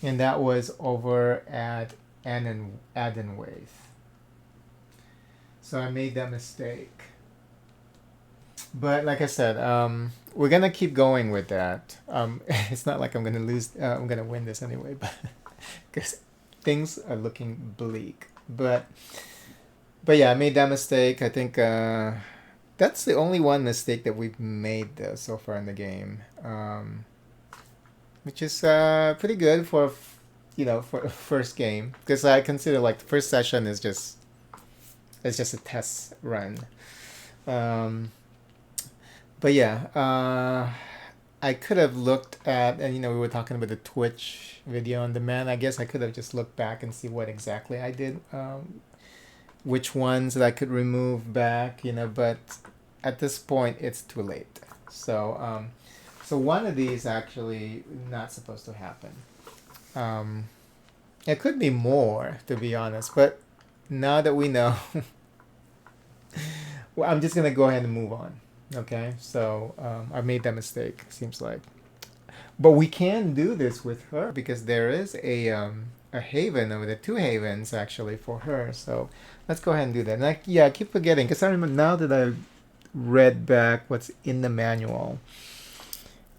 And that was over at Adenwaith. So I made that mistake. But like I said, we're gonna keep going with that. It's not like I'm gonna lose. I'm gonna win this anyway, but because things are looking bleak. But yeah, I made that mistake. I think that's the only one mistake that we've made so far in the game, which is pretty good for for a first game, because I consider like the first session is just it's just a test run. Um, but yeah, I could have looked at, and we were talking about the Twitch video on demand. I guess I could have just looked back and see what exactly I did, which ones that I could remove back, but at this point it's too late. So one of these actually not supposed to happen. It could be more, to be honest, but now that we know, well, I'm just gonna go ahead and move on. Okay, so I made that mistake. Seems like, but we can do this with her because there is a haven over there, two havens actually for her. So let's go ahead and do that. And I keep forgetting because I remember now that I read back what's in the manual.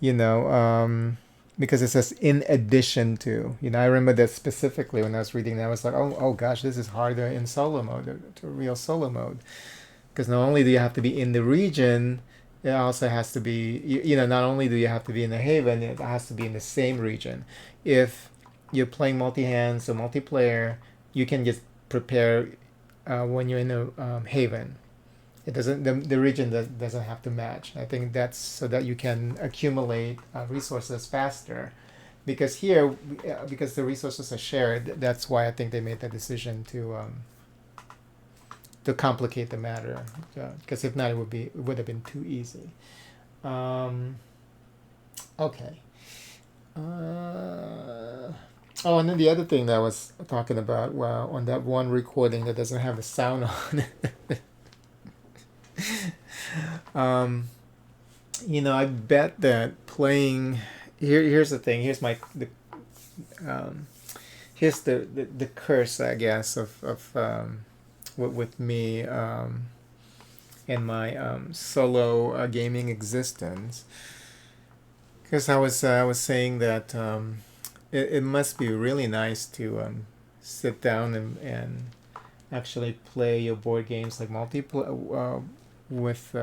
You know, because it says in addition to. I remember that specifically when I was reading that. I was like, oh gosh, this is harder in solo mode, to real solo mode. Because not only do you have to be in the region, it also has to be, not only do you have to be in the haven, it has to be in the same region. If you're playing multi-hands or multiplayer, you can just prepare when you're in a haven. It doesn't, the region doesn't have to match. I think that's so that you can accumulate resources faster. Because here, because the resources are shared, that's why I think they made the decision to complicate the matter, because if not, it would have been too easy. Okay. Oh, and then the other thing that I was talking about, well, on that one recording that doesn't have the sound on. I bet that playing here's the thing. Here's the curse, I guess, of with me in my solo gaming existence, because I was saying that it must be really nice to sit down and actually play your board games like multiplayer with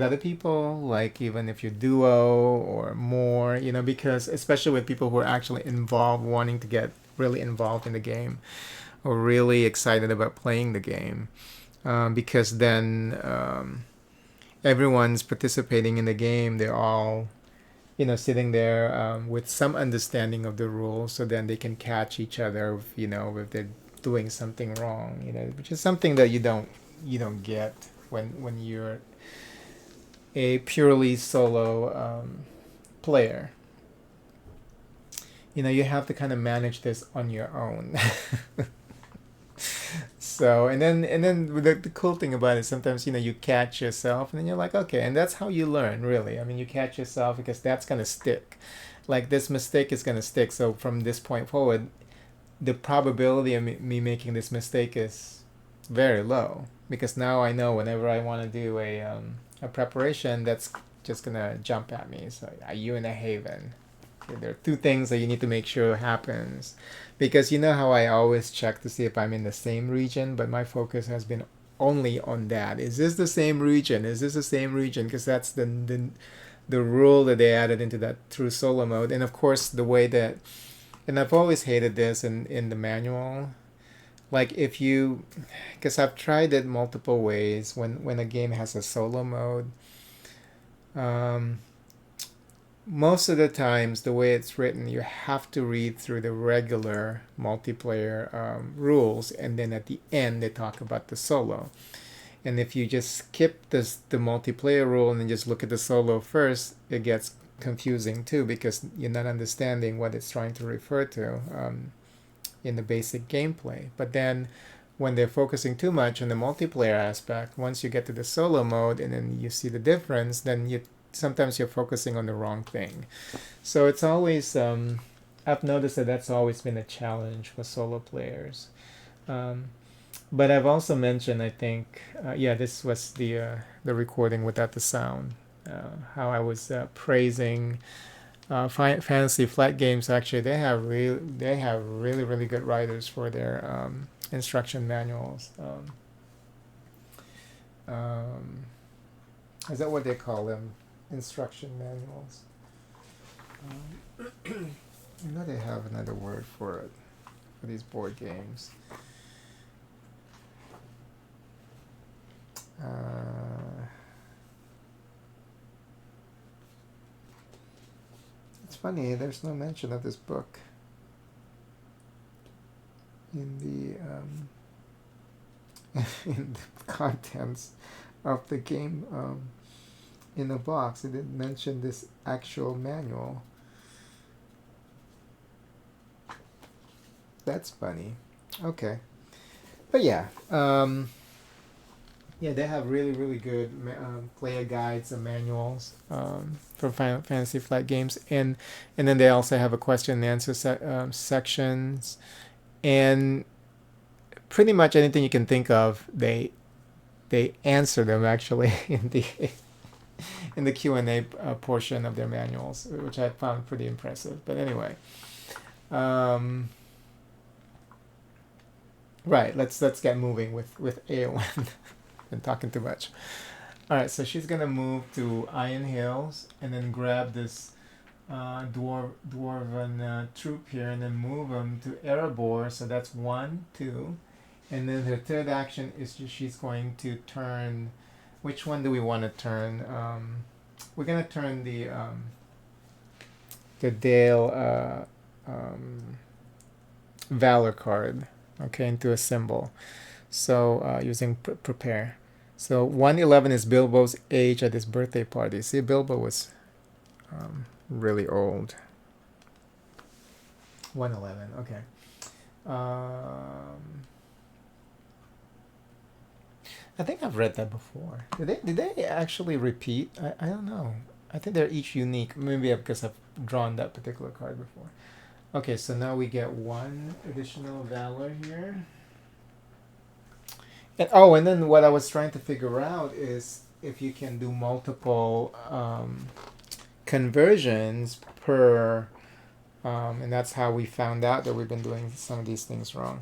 other people, like even if you're duo or more, because especially with people who are actually involved, wanting to get really involved in the game or really excited about playing the game, because then everyone's participating in the game. They're all sitting there with some understanding of the rules, so then they can catch each other if they're doing something wrong, which is something that you don't get when you're a purely solo player. You have to kind of manage this on your own. So and then the cool thing about it, sometimes you catch yourself and then you're like, okay, and that's how you learn, really. I mean, you catch yourself because that's gonna stick. Like, this mistake is gonna stick. So from this point forward, the probability of me making this mistake is very low, because now I know whenever I want to do a preparation, that's just gonna jump at me. So, are you in a haven? Okay, there are two things that you need to make sure happens, because you know how I always check to see if I'm in the same region, but my focus has been only on that. Is this the same region? Is this the same region? Because that's the rule that they added into that through solo mode. And of course, the way that, and I've always hated this in the manual. Like, if you, because I've tried it multiple ways when a game has a solo mode. Most of the times, the way it's written, you have to read through the regular multiplayer rules, and then at the end they talk about the solo. And if you just skip the multiplayer rule and then just look at the solo first, it gets confusing too, because you're not understanding what it's trying to refer to in the basic gameplay. But then when they're focusing too much on the multiplayer aspect, once you get to the solo mode and then you see the difference, then sometimes you're focusing on the wrong thing. So it's always I've noticed that that's always been a challenge for solo players. But I've also mentioned, I think, this was the recording without the sound. How I was praising fantasy flight games. Actually, they have really good writers for their instruction manuals. Is that what they call them? Instruction manuals. I know they have another word for it for these board games. It's funny, there's no mention of this book in the in the contents of the game in the box. It didn't mention this actual manual. That's funny. Okay, but yeah. Yeah, they have really good player guides and manuals for Fantasy Flight games, and then they also have a question and answer sections, and pretty much anything you can think of, they answer them actually in the Q&A portion of their manuals, which I found pretty impressive. But anyway, right, let's get moving with AO1. Been talking too much. All right, so she's gonna move to Iron Hills and then grab this dwarven troop here and then move them to Erebor. So that's 1, 2, and then her third action is she's going to turn. Which one do we want to turn? We're gonna turn the Dale Valor card, okay, into a symbol. So using prepare. So 111 is Bilbo's age at his birthday party. See, Bilbo was really old. 111, okay. I think I've read that before. Did they actually repeat? I don't know. I think they're each unique. Maybe because I've drawn that particular card before. Okay, so now we get 1 additional valor here. And then what I was trying to figure out is if you can do multiple conversions per, and that's how we found out that we've been doing some of these things wrong.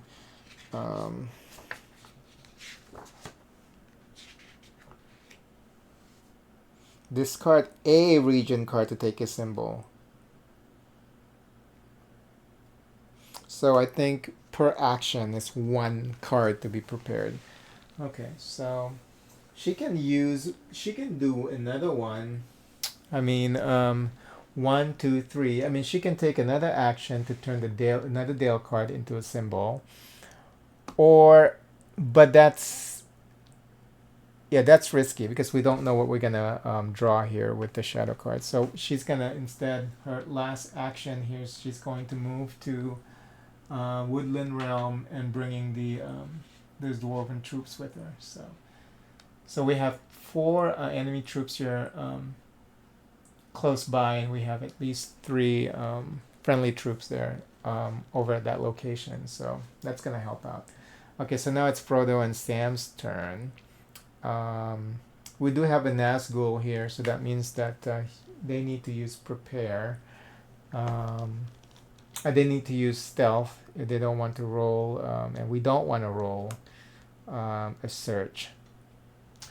Discard a region card to take a symbol. So I think per action is 1 card to be prepared. Okay, so she can do another one. I mean, 1, 2, 3. I mean, she can take another action to turn another Dale card into a symbol. But that's risky because we don't know what we're gonna draw here with the shadow card. So she's gonna instead, her last action here, she's going to move to Woodland Realm and bringing those dwarven troops with her. So we have 4 enemy troops here close by, and we have at least 3 friendly troops there over at that location. So that's gonna help out. Okay, so now it's Frodo and Sam's turn. We do have a Nazgul here, so that means that they need to use prepare. They need to use stealth if they don't want to roll, and we don't want to roll a search.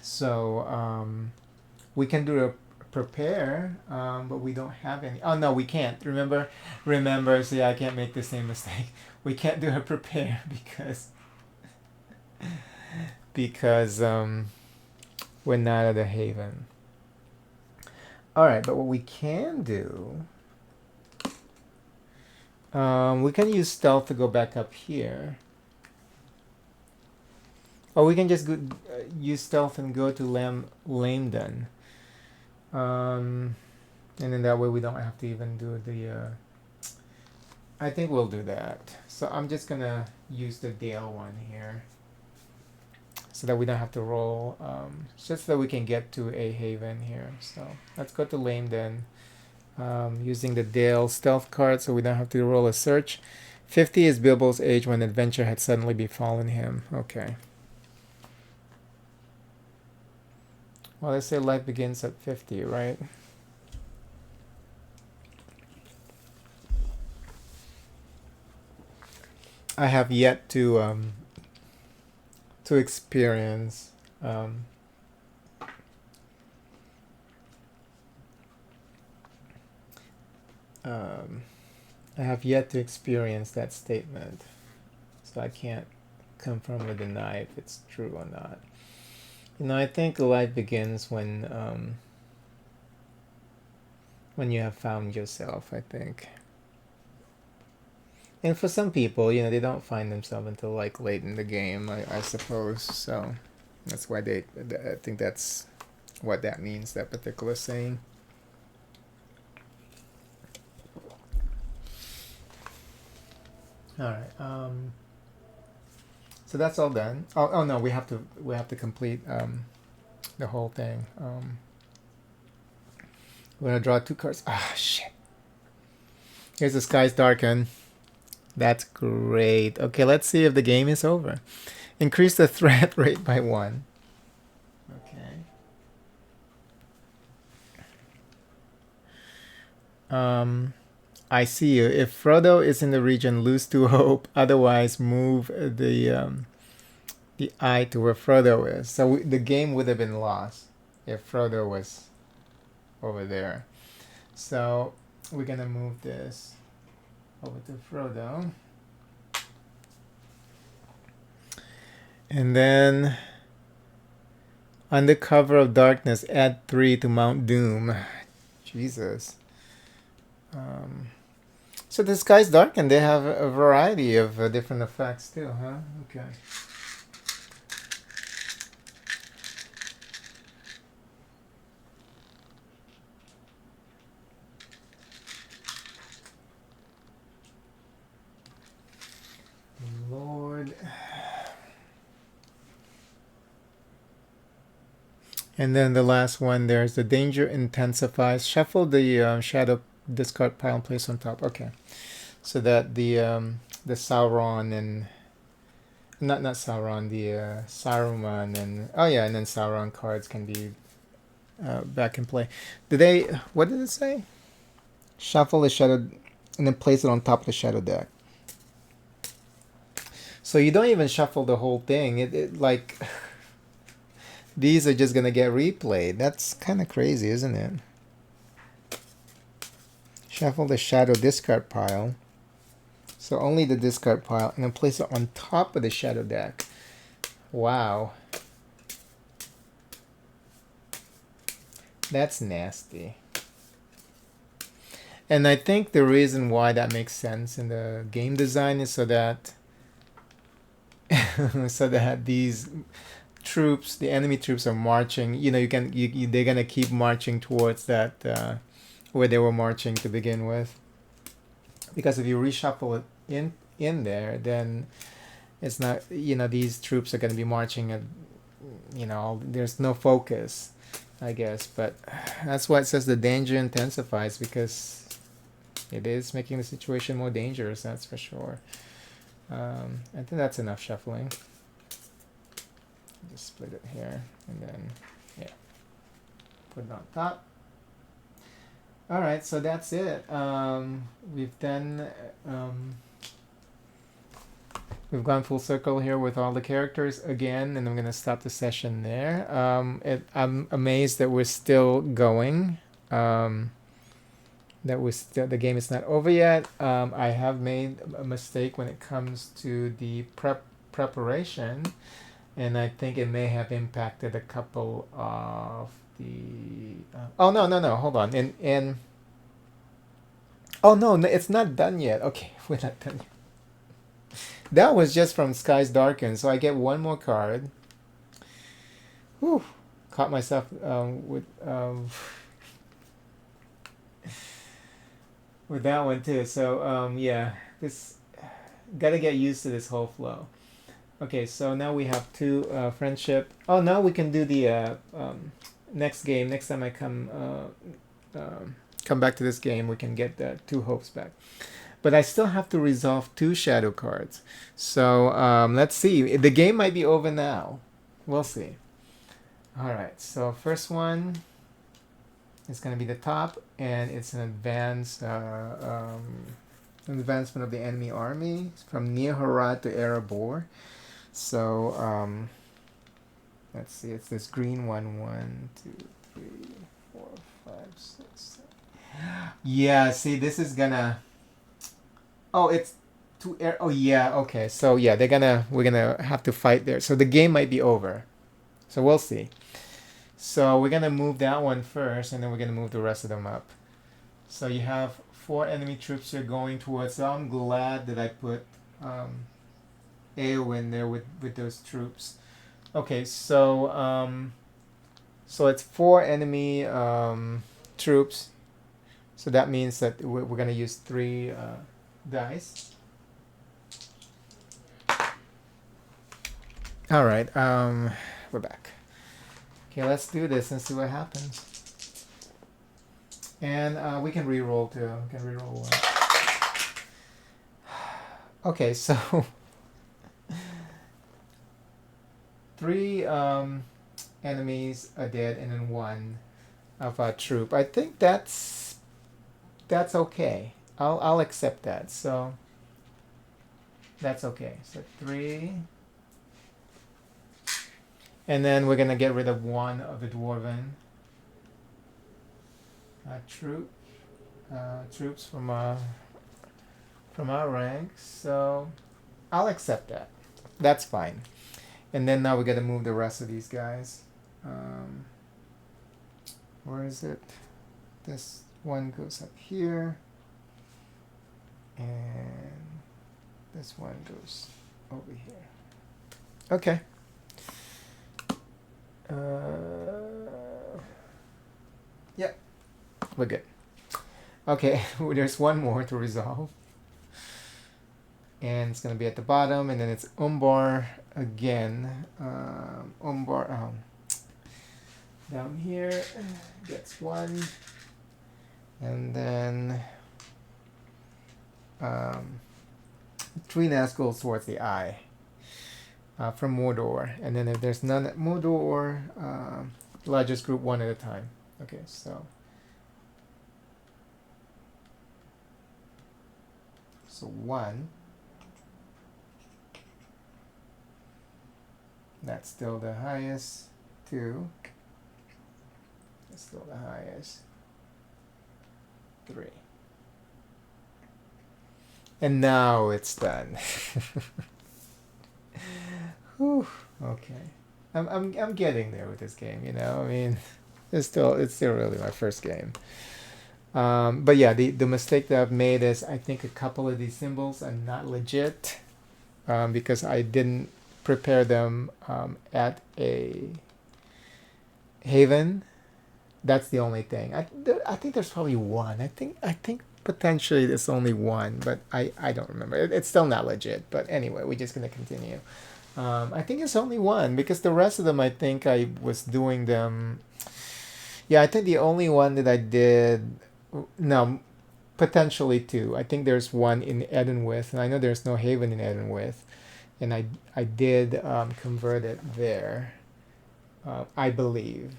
So we can do a prepare, but we don't have any. Oh no, we can't. Remember. See, I can't make the same mistake. We can't do a prepare because we're not at a haven. All right, but what we can do. We can use stealth to go back up here. Or we can just use stealth and go to Lamedon. And then that way we don't have to even do the... I think we'll do that. So I'm just going to use the Dale one here. so that we don't have to roll, just so that we can get to a haven here. So let's go to lame then, using the Dale stealth card so we don't have to roll a search. 50 is Bilbo's age when adventure had suddenly befallen him. Okay. Well, let's say life begins at 50, right? I have yet to experience I have yet to experience that statement, so I can't confirm or deny if it's true or not. I think life begins when you have found yourself, I think. And for some people, they don't find themselves until like late in the game, I suppose. So that's why I think that's what that means, that particular saying. All right. So that's all done. Oh no, we have to complete the whole thing. We're gonna draw 2 cards. Ah, shit. Here's the Skies Darken. That's great. Okay, let's see if the game is over. Increase the threat rate by 1. Okay. I see you. If Frodo is in the region, lose 2 hope. Otherwise, move the eye to where Frodo is. So the game would have been lost if Frodo was over there. So we're gonna move this over to Frodo. And then under cover of darkness, add 3 to Mount Doom. Jesus. So the Skies Darken, they have a variety of different effects too, huh? Okay. Lord. And then the last one, there's the danger intensifies. Shuffle the shadow discard pile and place on top. Okay, so that the Sauron and not Sauron, the Saruman and and then Sauron cards can be back in play. What did it say? Shuffle the shadow and then place it on top of the shadow deck. So you don't even shuffle the whole thing. It like these are just gonna get replayed. That's kind of crazy, isn't it? Shuffle the shadow discard pile. So only the discard pile, and then place it on top of the shadow deck. Wow. That's nasty. And I think the reason why that makes sense in the game design is so that these troops, the enemy troops, are marching. They're gonna keep marching towards that where they were marching to begin with. Because if you reshuffle it in there, then it's not. These troops are gonna be marching, and there's no focus, I guess. But that's why it says the danger intensifies, because it is making the situation more dangerous. That's for sure. I think that's enough shuffling. Just split it here and then put it on top. All right, so that's it. We've done we've gone full circle here with all the characters again, and I'm gonna stop the session there. I'm amazed that we're still going. The game is not over yet. I have made a mistake when it comes to the preparation, and I think it may have impacted a couple of the. Oh no! Hold on. Oh no! It's not done yet. Okay, we're not done yet. That was just from Skies Darken, so I get one more card. Whew! Caught myself with that one too. So this gotta get used to this whole flow. Okay, so now we have two friendship. Oh, now we can do the next game. Next time I come back to this game, we can get the two hopes back. But I still have to resolve two shadow cards. So let's see. The game might be over now. We'll see. All right. So first one is going to be the top, and it's an advancement of the enemy army from near Harad to Erebor. So let's see. It's this green one. 1, 2, 3, 4, 5, 6, 7. Yeah. See, this is gonna. Oh, it's two air. Oh yeah. Okay. So yeah, we're gonna have to fight there. So the game might be over. So we'll see. So we're gonna move that one first, and then we're gonna move the rest of them up. So you have 4 enemy troops you're going towards. So I'm glad that I put AO in there with those troops. Okay, so it's 4 enemy troops. So that means that we're gonna use 3 dice. All right, we're back. Okay, let's do this and see what happens. And we can re-roll too. We can re-roll one. Okay, so 3 enemies are dead, and then 1 of a troop. I think that's okay. I'll accept that. So that's okay. So 3. And then we're gonna get rid of 1 of the dwarven troops from our ranks. So I'll accept that. That's fine. And then now we gotta move the rest of these guys. Where is it? This one goes up here, and this one goes over here. Okay. Yeah, we're good. Okay, there's one more to resolve. And it's going to be at the bottom, and then it's Umbar again. Umbar down here gets 1. And then 3 Nazgul towards the eye. From Mordor, and then if there's none at Mordor, largest group 1 at a time. Okay, so 1. That's still the highest. 2. That's still the highest. 3. And now it's done. Whew, okay, I'm getting there with this game. You know, I mean, it's still really my first game. But yeah, the mistake that I've made is I think a couple of these symbols are not legit, because I didn't prepare them at a haven. That's the only thing. I think there's probably one. I think potentially there's only one, but I don't remember. It's still not legit. But anyway, we're just gonna continue. I think it's only one, because the rest of them, I think I was doing them. Yeah, I think the only one that I did, no, potentially 2. I think there's one in Edenwith, and I know there's no haven in Edenwith, and I did convert it there, I believe.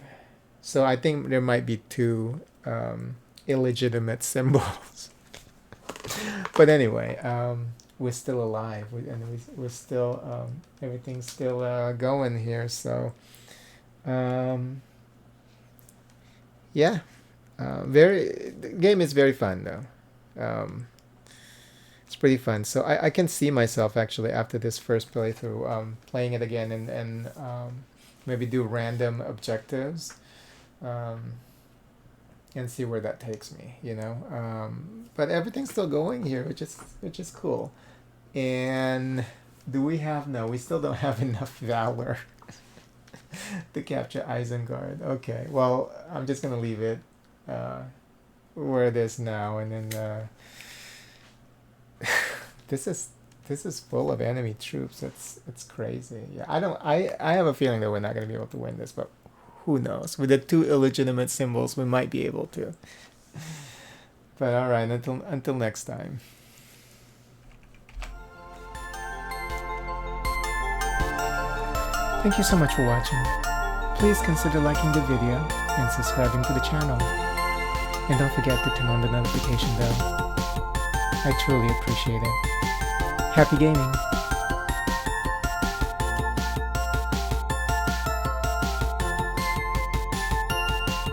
So I think there might be 2 illegitimate symbols. But anyway, we're still alive, and we're still everything's still going here. So yeah, the game is very fun though. It's pretty fun. So I can see myself actually after this first playthrough playing it again, and maybe do random objectives. And see where that takes me, you know. But everything's still going here, which is cool. And do we have? No, we still don't have enough valor to capture Isengard. Okay, well, I'm just gonna leave it where it is now, and then this is This is full of enemy troops. It's crazy. Yeah, I have a feeling that we're not gonna be able to win this, but who knows? With the two illegitimate symbols, we might be able to. But all right, until next time. Thank you so much for watching. Please consider liking the video and subscribing to the channel. And don't forget to turn on the notification bell. I truly appreciate it. Happy gaming!